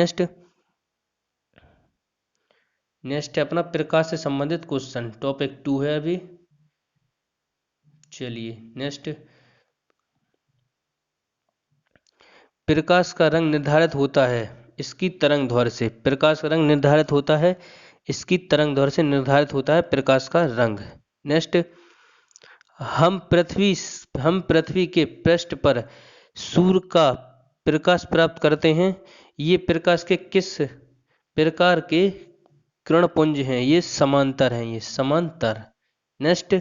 नेक्स्ट है अपना प्रकाश से संबंधित क्वेश्चन, टॉपिक 2 है अभी। चलिए नेक्स्ट, प्रकाश का रंग निर्धारित होता है इसकी तरंग ध्वर से। प्रकाश का रंग निर्धारित होता है इसकी तरंग ध्वर से निर्धारित होता है प्रकाश का रंग। नेक्स्ट, हम पृथ्वी के पृष्ठ पर सूर्य का प्रकाश प्राप्त करते हैं। ये प्रकाश के किस प्रकार के किरणपुंज हैं? ये समांतर हैं। नेक्स्ट,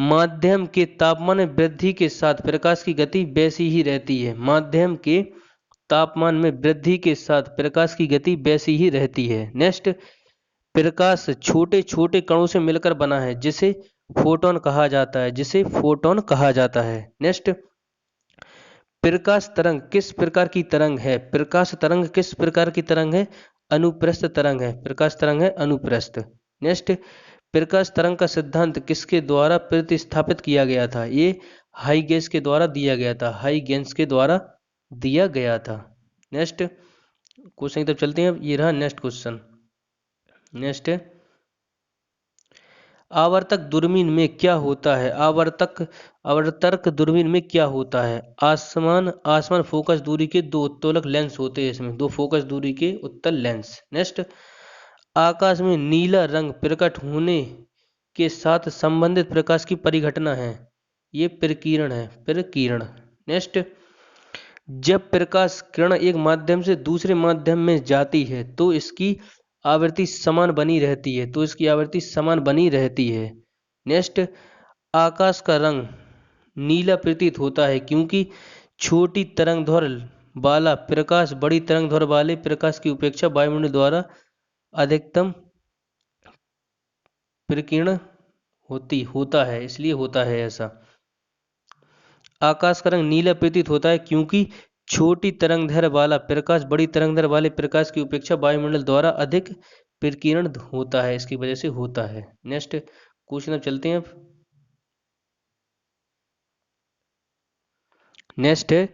माध्यम के तापमान में वृद्धि के साथ प्रकाश की गति वैसी ही रहती है। माध्यम के तापमान में वृद्धि के साथ प्रकाश की गति वैसी ही रहती है। नेक्स्ट, प्रकाश छोटे छोटे कणों से मिलकर बना है जिसे फोटोन कहा जाता है। नेक्स्ट, प्रकाश तरंग किस प्रकार की तरंग है? प्रकाश तरंग किस प्रकार की तरंग है? अनुप्रस्थ तरंग है। प्रकाश तरंग है अनुप्रस्थ। नेक्स्ट, प्रकाश तरंग का सिद्धांत किसके द्वारा प्रतिस्थापित किया गया था? ये हाइगेंस के द्वारा दिया गया था। नेक्स्ट क्वेश्चन की तरफ चलते हैं। ये रहा नेक्स्ट क्वेश्चन। नेक्स्ट है, आवर्तक दूरबीन में क्या होता है? आवर्तक दूरबीन में क्या होता है? आसमान फोकस दूरी के दो उत्तोलक लेंस होते हैं। इसमें दो फोकस दूरी के उत्तल लेंस। नेक्स्ट, आकाश में नीला रंग प्रकट होने के साथ संबंधित प्रकाश की परिघटना है। ये प्रकीर्ण है। नेक्स्ट, जब प्रकाश किरण एक माध्यम से दूसरे माध्यम में जाती है तो इसकी आवृत्ति समान बनी रहती है। नेक्स्ट, आकाश का रंग नीला प्रतीत होता है क्योंकि छोटी तरंगदैर्घ्य वाला प्रकाश बड़ी तरंगदैर्घ्य वाले प्रकाश की अपेक्षा वायुमंडल द्वारा अधिकतम प्रकीर्ण होता है, इसलिए होता है ऐसा। आकाश का रंग नीला प्रतीत होता है क्योंकि छोटी तरंगदैर्घ्य वाला प्रकाश बड़ी तरंगदैर्घ्य वाले प्रकाश की अपेक्षा वायुमंडल द्वारा अधिक प्रकीर्ण होता है, इसकी वजह से होता है। नेक्स्ट क्वेश्चन अब चलते हैं। अब नेक्स्ट है,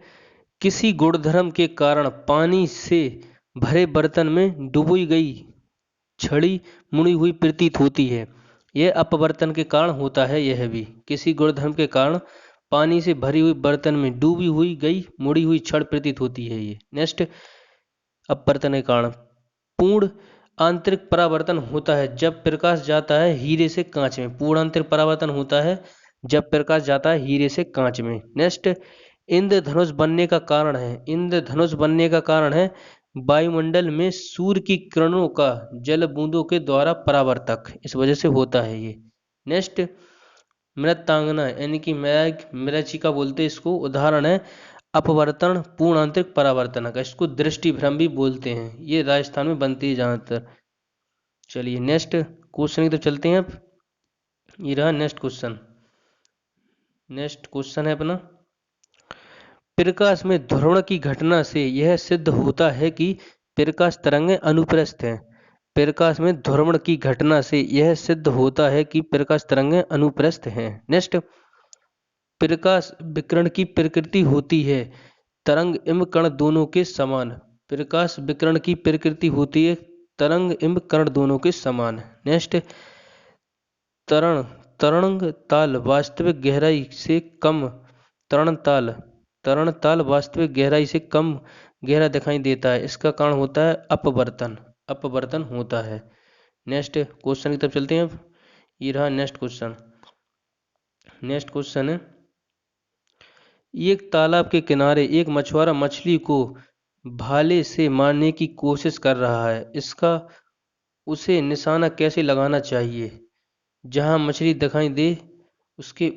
किसी गुणधर्म के कारण पानी से भरे बर्तन में डुबोई गई छड़ी मुड़ी हुई प्रतीत होती है। यह अपवर्तन के कारण होता है। यह भी किसी गुणधर्म के कारण पानी से भरी हुई बर्तन में डूबी हुई गई मुड़ी हुई छड़ प्रतीत होती है ये। नेक्स्ट, अपवर्तन के कारण पूर्ण आंतरिक परावर्तन होता है जब प्रकाश जाता है हीरे से कांच में। पूर्ण आंतरिक परावर्तन होता है जब प्रकाश जाता है हीरे से कांच में। नेक्स्ट, इंद्रधनुष बनने का कारण है। इंद्रधनुष बनने का कारण है वायुमंडल में सूर्य की किरणों का जल बूंदों के द्वारा परावर्तक, इस वजह से होता है ये। नेक्स्ट, मृतांगना यानी कि मृचिका बोलते हैं इसको, उदाहरण है अपवर्तन पूर्ण आंतरिक परावर्तन का। इसको दृष्टि भ्रम भी बोलते हैं। ये राजस्थान में बनती है ज्यादातर। चलिए नेक्स्ट क्वेश्चन की तरफ चलते हैं अब। ये रहा नेक्स्ट क्वेश्चन। नेक्स्ट क्वेश्चन है अपना, प्रकाश में ध्रुवण की घटना से यह सिद्ध होता है कि प्रकाश तरंगें अनुप्रस्थ हैं। प्रकाश में ध्रुवण की घटना से यह सिद्ध होता है कि प्रकाश तरंगें अनुप्रस्थ हैं। नेक्स्ट, प्रकाश विकिरण की प्रकृति होती है तरंग एवं कण दोनों के समान। प्रकाश विकिरण की प्रकृति होती है तरंग एवं कण दोनों के समान। नेक्स्ट, तरण तरंग ताल वास्तविक गहराई से कम तरण ताल वास्तविक गहराई से कम गहरा दिखाई देता है। इसका कारण होता है अपवर्तन होता है। नेक्स्ट क्वेश्चन की तरफ चलते हैं अब। ये रहा नेक्स्ट क्वेश्चन। नेक्स्ट क्वेश्चन है, एक तालाब के किनारे एक मछुआरा मछली को भाले से मारने की कोशिश कर रहा है। इसका उसे निशाना कैसे लगाना चाहिए? जहां मछली दिखाई दे उसके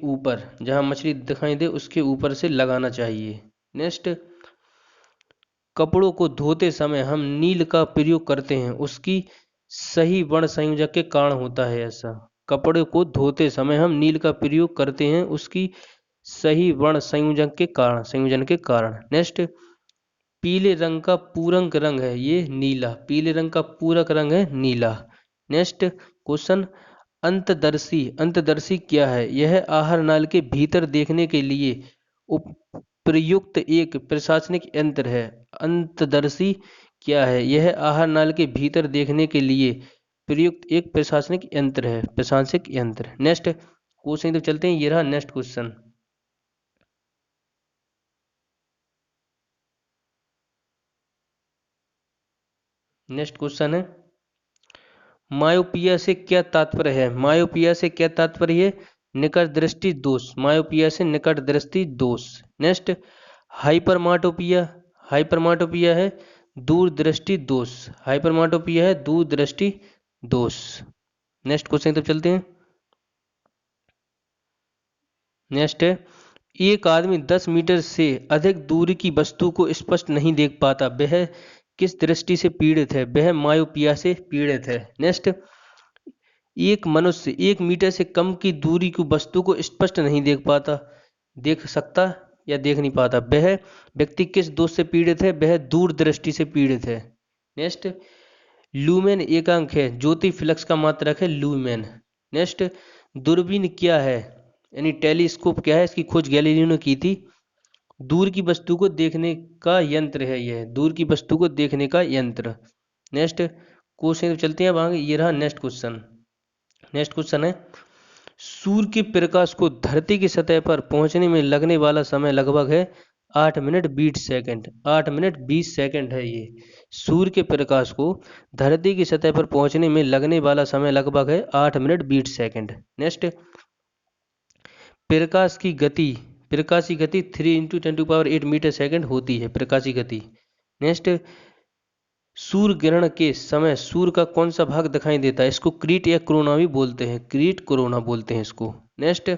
ऊपर से लगाना चाहिए। नेक्स्ट, कपड़ों को धोते समय हम नील का प्रयोग करते हैं, उसकी सही वर्ण संयोजक के कारण होता है ऐसा। कपड़े को धोते समय हम नील का प्रयोग करते हैं, उसकी सही वर्ण संयोजन के कारण। नेक्स्ट, पीले रंग का पूरक रंग है ये नीला। पीले रंग का पूरक रंग है नीला। नेक्स्ट क्वेश्चन, अंतदर्शी क्या है? यह आहार नाल के भीतर देखने के लिए प्रयुक्त एक प्रशासनिक यंत्र है। अंतदर्शी क्या है? यह आहार नाल के भीतर देखने के लिए प्रयुक्त एक प्रशासनिक यंत्र। नेक्स्ट क्वेश्चन तो चलते हैं। ये रहा नेक्स्ट क्वेश्चन। नेक्स्ट क्वेश्चन है, मायोपिया से क्या तात्पर्य है? मायोपिया से क्या तात्पर्य है? निकट दृष्टि दोष। मायोपिया से निकट दृष्टि दोष। नेक्स्ट, हाइपरमाटोपिया है दूरदृष्टि दोष। हाइपरमाटोपिया है दूरदृष्टि दोष। नेक्स्ट क्वेश्चन तक चलते हैं। नेक्स्ट है, एक आदमी 10 मीटर से अधिक दूरी की वस्तु को स्पष्ट नहीं देख पाता, वह किस दृष्टि से पीड़ित है? वह मायोपिया से पीड़ित है। नेक्स्ट, एक मनुष्य 1 मीटर से कम की दूरी की वस्तु को स्पष्ट नहीं देख सकता या देख नहीं पाता, वह व्यक्ति किस दोष से पीड़ित है? वह दूरदृष्टि से पीड़ित है। नेक्स्ट, लूमेन एकांक है, ज्योति फ्लक्स का मात्रक है लूमेन। नेक्स्ट, दूरबीन क्या है यानी टेलीस्कोप क्या है? इसकी खोज गैलीलियो ने की थी। दूर की वस्तु को देखने का यंत्र है यह, दूर की वस्तु को देखने का यंत्र। नेक्स्ट क्वेश्चन चलते हैं अब आगे। ये रहा नेक्स्ट क्वेश्चन। नेक्स्ट क्वेश्चन है, सूर्य के प्रकाश को धरती की सतह पर पहुंचने में लगने वाला समय लगभग है 8 मिनट 20 सेकंड। 8 मिनट 20 सेकंड है ये। सूर्य के प्रकाश को धरती की सतह पर पहुंचने में लगने वाला समय लगभग है 8 मिनट 20 सेकंड। नेक्स्ट, प्रकाश की गति 3 × 10⁸ मीटर सेकंड होती है, प्रकाश की गति। नेक्स्ट, सूर्य ग्रहण के समय सूर्य का कौन सा भाग दिखाई देता है? इसको क्रीट या कोरोना भी बोलते हैं, क्रीट कोरोना बोलते हैं इसको। नेक्स्ट,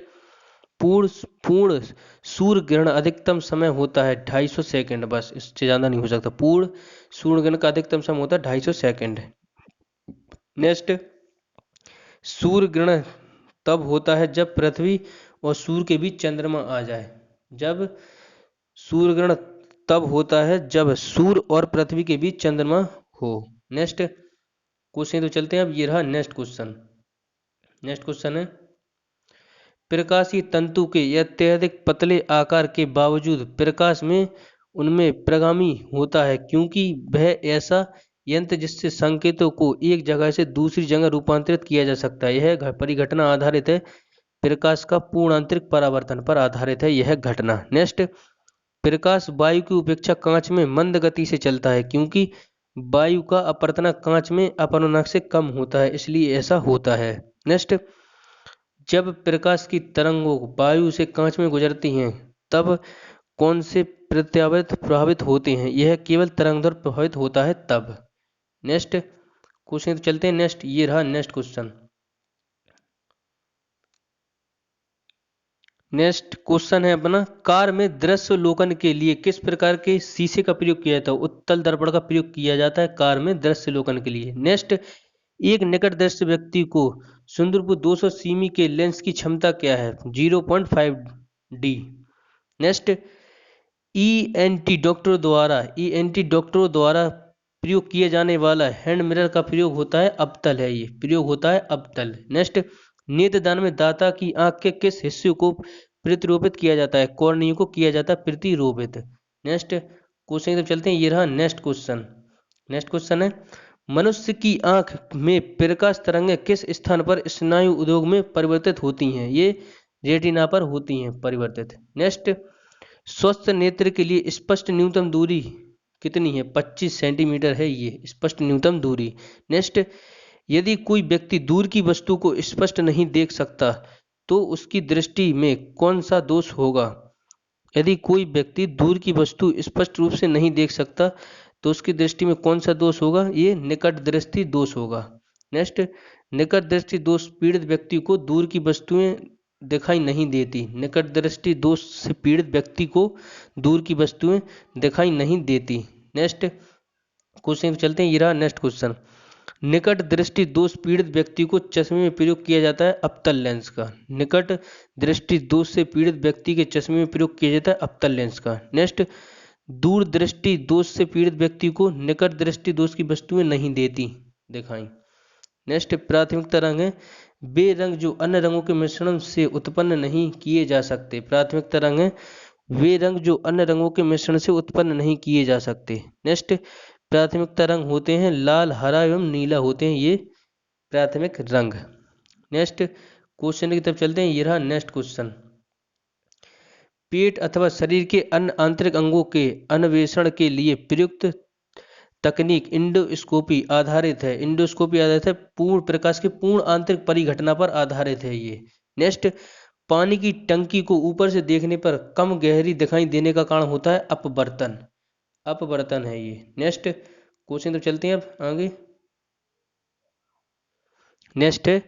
पूर्ण सूर्य ग्रहण अधिकतम समय होता है 250 सेकंड, बस इससे ज्यादा नहीं हो सकता। पूर्ण सूर्य ग्रहण का अधिकतम समय होता है 250 सेकंड। नेक्स्ट, सूर्य ग्रहण तब होता है जब पृथ्वी और सूर्य के बीच चंद्रमा आ जाए। जब सूर्य ग्रहण तब होता है जब सूर्य और पृथ्वी के बीच चंद्रमा हो। नेक्स्ट क्वेश्चन तो चलते हैं अब। ये रहा नेक्स्ट क्वेश्चन। नेक्स्ट क्वेश्चन है, प्रकाशीय तंतु के अत्यधिक पतले आकार के बावजूद प्रकाश में उनमें प्रगामी होता है, क्योंकि वह ऐसा यंत्र जिससे संकेतों को एक जगह से दूसरी जगह रूपांतरित किया जा सकता है। यह परिघटना आधारित है प्रकाश का पूर्ण आंतरिक परावर्तन पर आधारित है यह घटना। नेक्स्ट, प्रकाश वायु की उपेक्षा कांच में मंद गति से चलता है क्योंकि वायु का अपवर्तन कांच में अपवर्तनांक से कम होता है, इसलिए ऐसा होता है। नेक्स्ट, जब प्रकाश की तरंगों वायु से कांच में गुजरती हैं तब कौन से प्रत्यावर्त प्रभावित होते हैं? यह केवल तरंग दर प्रभावित होता है तब। नेक्स्ट क्वेश्चन चलते हैं। नेक्स्ट ये रहा नेक्स्ट क्वेश्चन। नेक्स्ट क्वेश्चन है अपना, कार में दृश्य लोकन के लिए किस प्रकार के शीशे का प्रयोग किया जाता है? उत्तल दर्पण का प्रयोग किया जाता है कार में दृश्य लोकन के लिए। नेक्स्ट, एक निकट दृष्ट व्यक्ति को सुंदरपुर 200 सेमी के लेंस की क्षमता क्या है? 0.5 डी। नेक्स्ट, ईएनटी डॉक्टरों द्वारा प्रयोग किए जाने वाला हैंड मिरर का प्रयोग होता है अवतल है, ये प्रयोग होता है अवतल। नेक्स्ट, नेत्रदान में दाता की आंख के किस हिस्से को प्रतिरोपित किया जाता है? कॉर्निया को किया जाता है प्रतिरोपित। नेक्स्ट क्वेश्चन की तरफ चलते हैं। ये रहा नेक्स्ट क्वेश्चन। नेक्स्ट क्वेश्चन है, मनुष्य की आंख में प्रकाश तरंगें किस स्थान पर स्नायु उद्योग में परिवर्तित होती हैं? ये रेटिना पर होती हैं परिवर्तित। नेक्स्ट, स्वस्थ नेत्र के लिए स्पष्ट न्यूनतम दूरी कितनी है? 25 सेंटीमीटर है ये स्पष्ट न्यूनतम दूरी। नेक्स्ट, यदि कोई व्यक्ति दूर की वस्तु को स्पष्ट नहीं देख सकता तो उसकी दृष्टि में कौन सा दोष होगा? यदि कोई व्यक्ति दूर की वस्तु स्पष्ट रूप से नहीं देख सकता तो उसकी दृष्टि में कौन सा दोष होगा? ये निकट दृष्टि दोष होगा। नेक्स्ट, निकट दृष्टि दोष पीड़ित व्यक्ति को दूर की वस्तुएं दिखाई नहीं देती। निकट दृष्टि दोष से पीड़ित व्यक्ति को दूर की वस्तुएं दिखाई नहीं देती। नेक्स्ट क्वेश्चन चलते हैं। ये रहा नेक्स्ट क्वेश्चन। निकट दृष्टि दोष पीड़ित व्यक्ति को चश्मे में प्रयोग किया जाता है अवतल लेंस का। निकट दृष्टि दोष से पीड़ित व्यक्ति के चश्मे में प्रयोग किया जाता है अवतल लेंस का। नेक्स्ट, दूर दृष्टि दोष से पीड़ित व्यक्ति को निकट दृष्टि दोष की वस्तुएं नहीं देती दिखाई। नेक्स्ट, प्राथमिक तरंग है वे रंग जो अन्य रंगों के मिश्रण से उत्पन्न नहीं किए जा सकते। प्राथमिक तरंग है वे रंग जो अन्य रंगों के मिश्रण से उत्पन्न नहीं किए जा सकते। नेक्स्ट, प्राथमिक तरंग होते हैं लाल, हरा एवं नीला होते हैं ये प्राथमिक रंग। नेक्स्ट क्वेश्चन की तरफ चलते हैं। ये रहा नेक्स्ट क्वेश्चन। पेट अथवा शरीर के अन्य आंतरिक अंगों के अन्वेषण के लिए प्रयुक्त तकनीक इंडोस्कोपी आधारित है। इंडोस्कोपी आधारित है पूर्ण प्रकाश के पूर्ण आंतरिक परिघटना पर आधारित है ये। नेक्स्ट, पानी की टंकी को ऊपर से देखने पर कम गहरी दिखाई देने का कारण होता है अपवर्तन। अपवर्तन है ये। नेक्स्ट क्वेश्चन तो चलते हैं अब आगे। नेक्स्ट है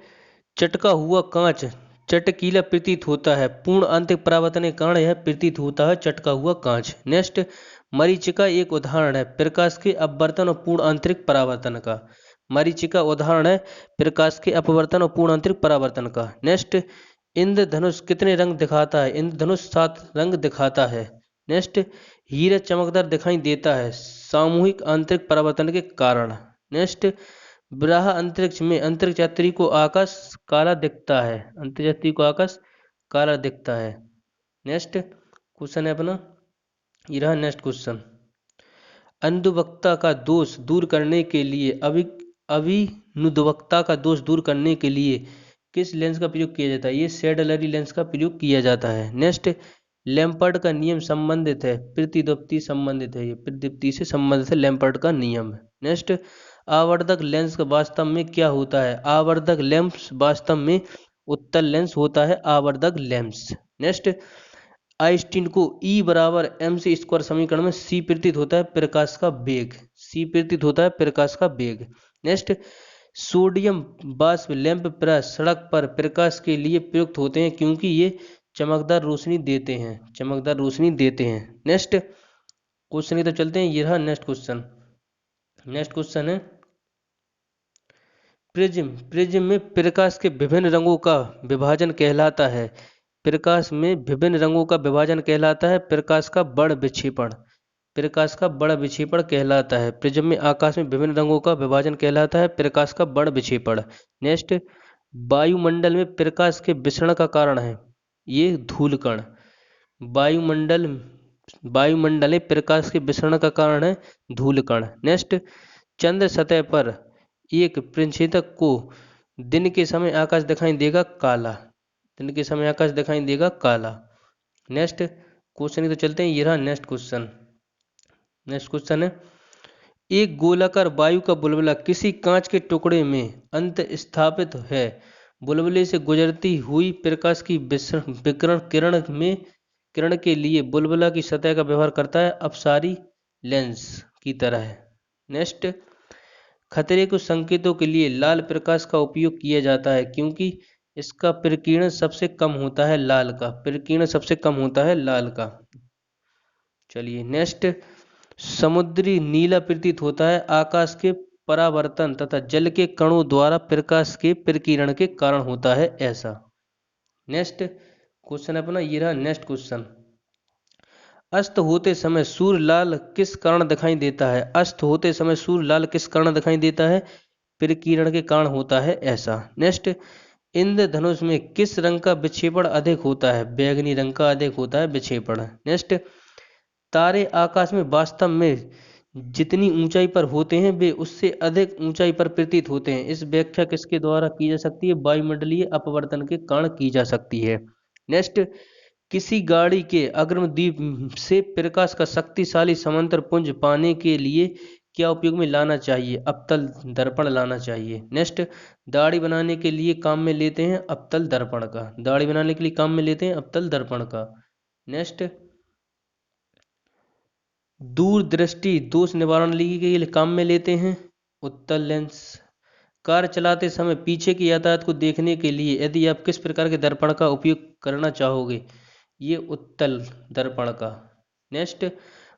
चटका हुआ कांच चटकीला प्रतीत होता है, पूर्ण आंतरिक परावर्तन के कारण यह प्रतीत होता है चटका हुआ कांच। नेक्स्ट, मरीचिका एक उदाहरण है प्रकाश के अपवर्तन और पूर्ण आंतरिक परावर्तन का। मरीचिका उदाहरण है प्रकाश के अपवर्तन और पूर्ण आंतरिक परावर्तन का। नेक्स्ट, इंद्रधनुष कितने रंग दिखाता है? इंद्रधनुष 7 रंग दिखाता है। नेक्स्ट, हीरा चमकदार दिखाई देता है सामूहिक आंतरिक परावर्तन के कारण। नेक्स्ट, ब्रह अंतरिक्ष में अंतरिक्ष यात्री को आकाश काला दिखता है। अंतरिक्ष यात्री को आकाश काला दिखता है। नेक्स्ट क्वेश्चन है अपना, ये रहा नेक्स्ट क्वेश्चन। अंधुवक्ता का दोष दूर करने के लिए अभिनुद्वक्ता का दोष दूर करने के लिए किस लेंस का प्रयोग किया जाता है? ये सैडलरी लेंस का प्रयोग किया जाता है। नेक्स्ट, लैम्पर्ट का नियम संबंधित है प्रतिदीप्ति संबंधित है, ये प्रतिदीप्ति से संबंधित है लैम्पर्ट का नियम। नेक्स्ट, आवर्धक लेंस वास्तव में क्या होता है? आवर्धक लेंस वास्तव में उत्तल लेंस होता है आवर्धक लेंस। नेक्स्ट, आइंस्टीन को E बराबर mc² समीकरण में c प्रतीत होता है प्रकाश का वेग। c प्रतीत होता है प्रकाश का वेग। नेक्स्ट, सोडियम वाष्प लैंप प्राय सड़क पर प्रकाश के लिए प्रयुक्त होते हैं क्योंकि ये चमकदार रोशनी देते हैं। चमकदार रोशनी देते हैं। नेक्स्ट क्वेश्चन की तरफ चलते हैं। ये रहा नेक्स्ट क्वेश्चन। नेक्स्ट क्वेश्चन है प्रिज्म। प्रिज्म में प्रकाश के विभिन्न रंगों का विभाजन कहलाता है। प्रकाश में विभिन्न रंगों का विभाजन कहलाता है प्रकाश का बड़ विक्षेपण। प्रकाश का बड़ा विक्षेपण कहलाता है। प्रिज्म में आकाश में विभिन्न रंगों का विभाजन कहलाता है प्रकाश का बड़ विक्षेपण। नेक्स्ट, वायुमंडल में प्रकाश के विसरण का कारण है ये धूलकण। वायुमंडल में प्रकाश के विसरण का कारण है धूलकण। नेक्स्ट, चंद्र सतह पर एक प्रक्षेपक को दिन के समय आकाश दिखाई देगा काला। दिन के समय आकाश दिखाई देगा काला। नेक्स्ट क्वेश्चन की तो चलते हैं, ये रहा नेक्स्ट क्वेश्चन। नेक्स्ट क्वेश्चन है, एक गोलाकार वायु का बुलबुला किसी कांच के टुकड़े में अंत स्थापित है। बुलबुले से गुजरती हुई प्रकाश की विकिरण किरण के लिए बुलबुला की सतह का व्यवहार करता है अपसारी लेंस की तरह। नेक्स्ट, खतरे के संकेतों के लिए लाल प्रकाश का उपयोग किया जाता है क्योंकि इसका प्रकीर्णन सबसे कम होता है लाल का। प्रकीर्णन सबसे कम होता है लाल का। चलिए नेक्स्ट, समुद्री नीला प्रतीत होता है आकाश के परावर्तन तथा जल के कणों द्वारा प्रकाश के प्रकीर्णन के कारण होता है ऐसा। नेक्स्ट क्वेश्चन अपना ये रहा नेक्स्ट क्वेश्चन, अस्त होते समय सूर्य लाल किस कारण दिखाई देता है। अस्त होते समय सूर्य लाल किस कारण दिखाई देता है, प्रकीर्णन के कारण होता है ऐसा। नेक्स्ट, इंद्रधनुष में किस रंग का विक्षेपण अधिक होता है, बैगनी रंग का अधिक होता है विक्षेपण। नेक्स्ट, तारे आकाश में वास्तव में जितनी ऊंचाई पर होते हैं वे उससे अधिक ऊंचाई पर प्रतीत होते हैं। इस व्याख्या किसके द्वारा की जा सकती है, वायुमंडलीय अपवर्तन के कारण की जा सकती है। नेक्स्ट, किसी गाड़ी के अग्रद्वीप से प्रकाश का शक्तिशाली समांतर पुंज पाने के लिए क्या उपयोग में लाना चाहिए, अवतल दर्पण लाना चाहिए। नेक्स्ट, दाढ़ी बनाने के लिए काम में लेते हैं अवतल दर्पण का। दाढ़ी बनाने के लिए काम में लेते हैं अवतल दर्पण का। नेक्स्ट, दूरदृष्टि दोष निवारण के लिए काम में लेते हैं उत्तल लेंस। कार चलाते समय पीछे के यातायात को देखने के लिए यदि आप किस प्रकार के दर्पण का उपयोग करना चाहोगे, ये उत्तल दर्पण का। नेक्स्ट,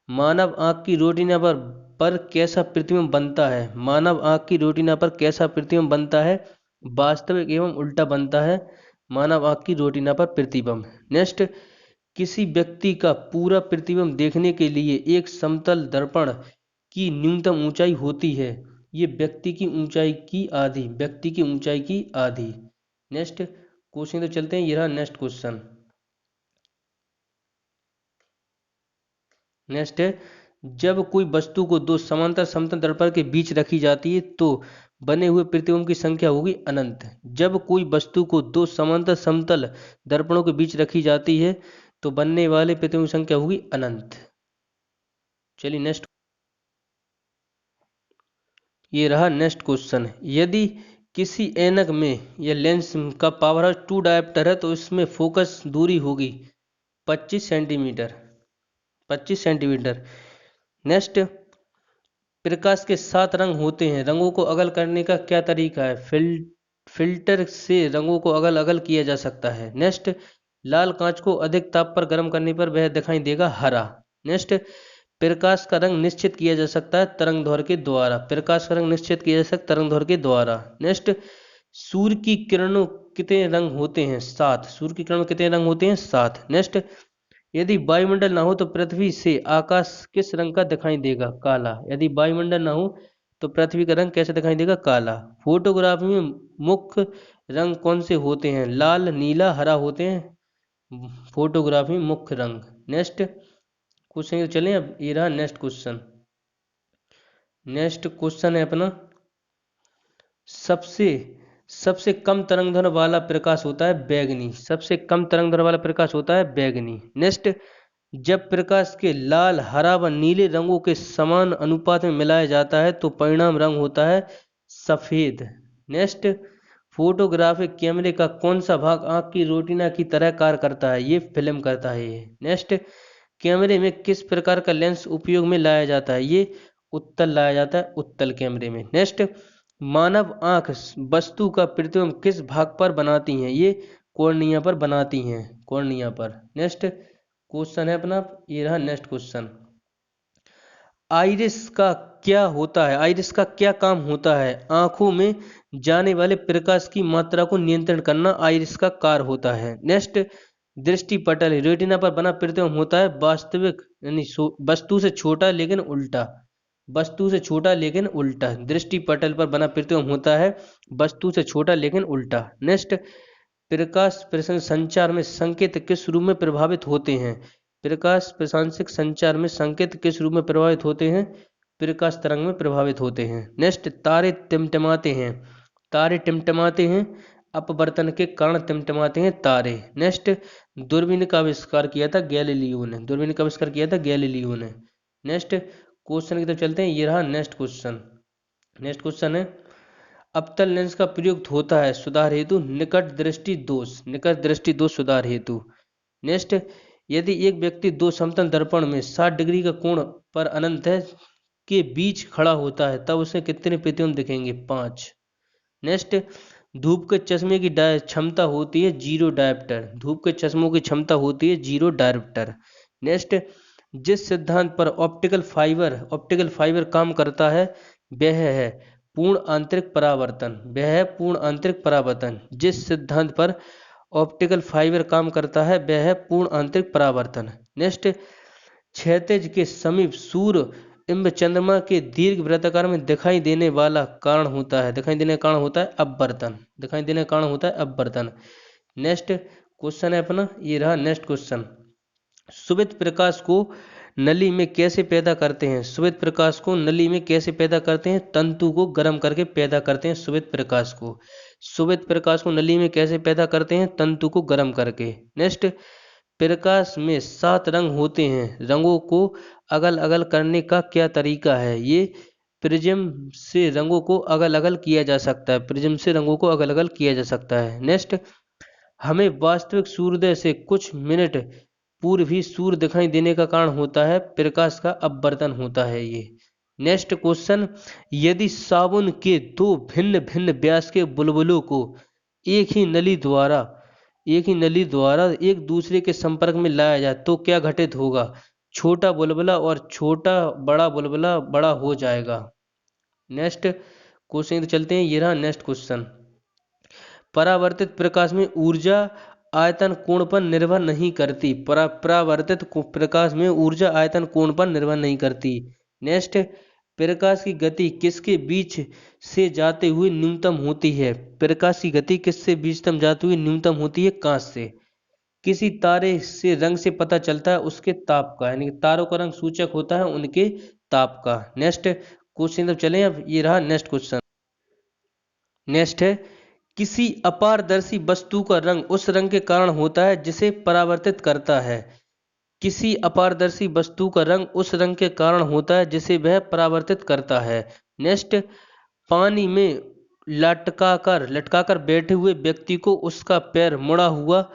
मानव आंख की रेटिना पर कैसा प्रतिबिंब बनता है। मानव आंख की रेटिना पर कैसा प्रतिबिंब बनता है, वास्तविक एवं उल्टा बनता है मानव आंख की रेटिना पर प्रतिबिंब। नेक्स्ट, किसी व्यक्ति का पूरा प्रतिबिंब देखने के लिए एक समतल दर्पण की न्यूनतम ऊंचाई होती है, ये व्यक्ति की ऊंचाई की आधी, व्यक्ति की ऊंचाई की आधी। नेक्स्ट क्वेश्चन तो चलते हैं, ये रहा नेक्स्ट क्वेश्चन। नेक्स्ट है, जब कोई वस्तु को दो समांतर समतल दर्पण के बीच रखी जाती है तो बने हुए प्रतिबिंब की संख्या होगी अनंत। जब कोई वस्तु को दो समांतर समतल दर्पणों के बीच रखी जाती है तो बनने वाले प्रतिबिंब की संख्या होगी अनंत। चलिए नेक्स्ट, ये रहा नेक्स्ट क्वेश्चन। यदि किसी ऐनक में या लेंस का पावर हाउस 2 डायोप्टर है तो इसमें फोकस दूरी होगी 25 सेंटीमीटर। 25 सेंटीमीटर। नेक्स्ट, प्रकाश के 7 रंग होते हैं, रंगों को अगल करने का क्या तरीका है। फिल्टर से रंगों को अगल अगल किया जा सकता है। नेक्स्ट, लाल कांच को अधिक ताप पर गर्म करने पर वह दिखाई देगा हरा। नेक्स्ट, प्रकाश का रंग निश्चित किया जा सकता है तरंगदैर्घ्य के द्वारा। प्रकाश का रंग निश्चित किया जा सकता है तरंगदैर्घ्य के द्वारा। नेक्स्ट, सूर्य की किरणों कितने रंग होते हैं, 7। सूर्य की किरणों कितने रंग होते हैं, 7। नेक्स्ट, यदि वायुमंडल ना हो तो पृथ्वी से आकाश किस रंग का दिखाई देगा, काला। यदि वायुमंडल ना हो तो पृथ्वी का रंग कैसे दिखाई देगा, काला। फोटोग्राफी में मुख्य रंग कौन से होते हैं, लाल नीला हरा होते हैं फोटोग्राफी में मुख्य रंग। नेक्स्ट क्वेश्चन चलें, अब ये रहा नेक्स्ट क्वेश्चन। नेक्स्ट क्वेश्चन है अपना, सबसे कम तरंगदैर्घ्य वाला प्रकाश होता है बैगनी। सबसे कम तरंगदैर्घ्य वाला प्रकाश होता है बैगनी। नेक्स्ट, जब प्रकाश के लाल हरा व नीले रंगों के समान अनुपात में मिलाया जाता है तो परिणाम रंग होता है सफेद। नेक्स्ट, फोटोग्राफिक कैमरे का कौन सा भाग आंख की रेटिना की तरह कार्य करता है, ये फिल्म करता है ये। नेक्स्ट, कैमरे में किस प्रकार का लेंस उपयोग में लाया जाता है, ये उत्तल लाया जाता है, उत्तल कैमरे में। नेक्स्ट, मानव आंख वस्तु का प्रतिबिंब किस भाग पर बनाती हैं, ये कॉर्निया पर बनाती हैं, कॉर्निया पर। नेक्स्ट क्वेश्चन है अपना, ये रहा नेक्स्ट क्वेश्चन। आइरिस का क्या होता है, आइरिस का क्या काम होता है, आंखों में जाने वाले प्रकाश की मात्रा को नियंत्रण करना आइरिस का कार्य होता है। नेक्स्ट, दृष्टि पटल रेटिना पर बना प्रतिबिंब होता है वास्तविक यानी वस्तु से छोटा लेकिन उल्टा। वस्तु से छोटा लेकिन उल्टा, दृष्टि पटल पर बना प्रतिबिंब होता है वस्तु से छोटा लेकिन उल्टा। नेक्स्ट, प्रकाश प्रसंग संचार में संकेत किस रूप में प्रभावित होते हैं, प्रकाश प्रसांशिक संचार में संकेत किस रूप में प्रभावित होते हैं, प्रकाश तरंग में प्रभावित होते हैं। नेक्स्ट, तारे टिमटिमाते हैं, तारे टिमटिमाते हैं अपवर्तन के कारण टिमटिमाते हैं तारे। नेक्स्ट, दूरबीन का आविष्कार किया था गैलीलियो ने। दूरबीन का आविष्कार किया था गैलीलियो ने। नेक्स्ट क्वेश्चन की तरफ चलते हैं। ये रहा नेक्स्ट क्वेश्चन। नेक्स्ट क्वेश्चन है, अवतल लेंस का प्रयुक्त होता है सुधार हेतु, निकट दृष्टि दोष। निकट दृष्टि दोष सुधार हेतु। नेक्स्ट, यदि एक व्यक्ति दो समतल दर्पण में 60 डिग्री का कोण पर अनंत है के बीच खड़ा होता है तब उसे कितने प्रतिबिंब दिखेंगे? 5। नेक्स्ट, धूप के चश्मे की क्षमता होती है 0 डायोप्टर। धूप के चश्मों की क्षमता होती है 0 डायोप्टर। नेक्स्ट, जिस सिद्धांत पर ऑप्टिकल फाइबर काम करता है वह है पूर्ण आंतरिक परावर्तन। वह है पूर्ण आंतरिक परावर्तन। जिस सिद्धांत पर ऑप्टिकल फाइबर काम करता है वह है पूर्ण आंतरिक परावर्तन। नेक्स्ट, क्षैतिज के समीप सूर्य इम्ब चंद्रमा के दीर्घ वृत्ताकार में दिखाई देने वाला कारण होता है। दिखाई देने का कारण होता है अपवर्तन। दिखाई देने का कारण होता है अपवर्तन। नेक्स्ट क्वेश्चन है अपना, ये रहा नेक्स्ट क्वेश्चन। सुवित प्रकाश को नली में कैसे पैदा करते हैं? सुवित प्रकाश को नली में कैसे पैदा करते हैं? तंतु को गर्म करके पैदा करते हैं सुवित प्रकाश को। सुवित प्रकाश को नली में कैसे पैदा करते हैं? तंतु को गर्म करके। नेक्स्ट, प्रकाश में 7 रंग होते हैं, रंगों को अगल अगल करने का क्या तरीका है? ये प्रिज्म से रंगों को अगल अगल किया जा सकता है। प्रिज्म से रंगों को अगल अगल किया जा सकता है। नेक्स्ट, हमें वास्तविक सूर्योदय से कुछ मिनट पूर्व ही सूर्य दिखाई देने का कारण होता है प्रकाश का अपवर्तन होता है ये। नेक्स्ट क्वेश्चन, यदि साबुन के 2 भिन्न भिन्न व्यास के बुलबुलों को एक ही नली द्वारा एक दूसरे के संपर्क में लाया जाए तो क्या घटित होगा? छोटा बुलबुला और बड़ा बुलबुला बड़ा हो जाएगा। नेक्स्ट क्वेश्चन चलते हैं। ये रहा नेक्स्ट क्वेश्चन। परावर्तित प्रकाश में ऊर्जा आयतन कोण पर निर्भर नहीं करती। परावर्तित प्रकाश में ऊर्जा आयतन कोण पर निर्भर नहीं करती। नेक्स्ट, प्रकाश की गति किसके बीच से जाते हुए न्यूनतम होती है? प्रकाश की गति किससे बीचतम जाते हुए न्यूनतम होती है? कांच से। किसी तारे से रंग से पता चलता है उसके ताप का, यानी कि तारों का रंग सूचक होता है उनके ताप का। नेक्स्ट क्वेश्चन तब चलें। अब ये रहा नेक्स्ट क्वेश्चन। नेक्स्ट है, किसी अपारदर्शी वस्तु का रंग उस रंग के कारण होता है जिसे परावर्तित करता है। किसी अपारदर्शी वस्तु का रंग उस रंग के कारण होता है जिसे वह परावर्तित करता है। नेक्स्ट, पानी में लटकाकर बैठे हुए व्यक्ति को उसका पैर मुड़ा हुआ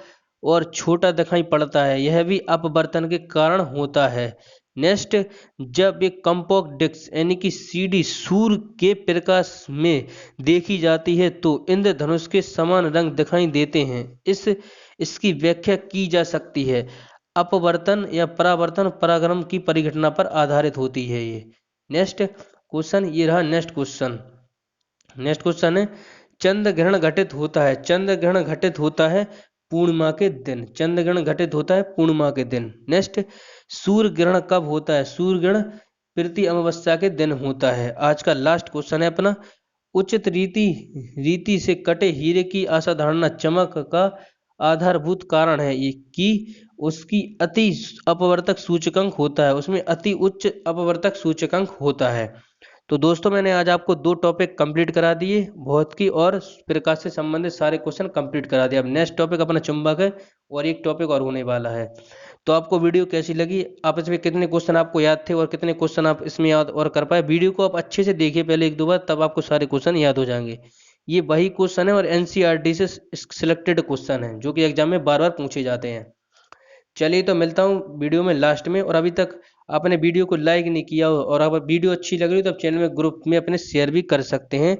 और छोटा दिखाई पड़ता है, यह भी अपवर्तन के कारण होता है। नेक्स्ट, जब एक कॉम्पैक्ट डिस्क यानी कि सीडी सूर्य के प्रकाश में देखी जाती है तो इंद्रधनुष के समान रंग दिखाई देते हैं। इसकी व्याख्या की जा सकती है अपवर्तन या परावर्तन परागमन की परिघटना पर आधारित होती है ये। नेक्स्ट क्वेश्चन, ये रहा नेक्स्ट क्वेश्चन। नेक्स्ट क्वेश्चन है, चंद्र ग्रहण घटित होता है। चंद्र ग्रहण घटित होता है पूर्णिमा के दिन। चंद्र ग्रहण घटित होता है पूर्णिमा के दिन। नेक्स्ट, सूर्य ग्रहण कब होता है? सूर्य ग्रहण प्रति अमावस्या के दिन होता है। आज का लास्ट क्वेश्चन है अपना, उचित रीति से कटे हीरे की असाधारण चमक का आधारभूत कारण है ये कि उसकी अति अपवर्तक सूचकांक होता है, उसमें अति उच्च अपवर्तक सूचकांक होता है। तो दोस्तों मैंने आज आपको 2 टॉपिक कंप्लीट करा दिए, भौतिकी और प्रकाश से संबंधित सारे क्वेश्चन कंप्लीट करा दिए। अब नेक्स्ट टॉपिक अपना चुंबक है और एक टॉपिक और होने वाला है। तो आपको वीडियो कैसी लगी, आप इसमें कितने क्वेश्चन आपको याद थे और कितने क्वेश्चन आप इसमें याद और कर पाए? वीडियो को आप अच्छे से देखिए पहले 1-2 बार, तब आपको सारे क्वेश्चन याद हो जाएंगे। ये वही क्वेश्चन है और एनसीईआरटी से सिलेक्टेड क्वेश्चन है जो कि एग्जाम में बार बार पूछे जाते हैं। चलिए तो मिलता हूँ वीडियो में लास्ट में। और अभी तक आपने वीडियो को लाइक नहीं किया हो और अगर वीडियो अच्छी लग रही हो तो आप चैनल में ग्रुप में अपने शेयर भी कर सकते हैं।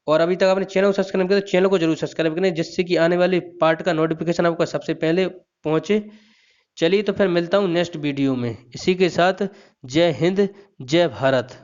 और अभी तक आपने चैनल को सब्सक्राइब किया तो चैनल को जरूर सब्सक्राइब करें जिससे कि आने वाले पार्ट का नोटिफिकेशन आपको सबसे पहले पहुंचे। चलिए तो फिर मिलता हूँ नेक्स्ट वीडियो में। इसी के साथ जय हिंद, जय भारत।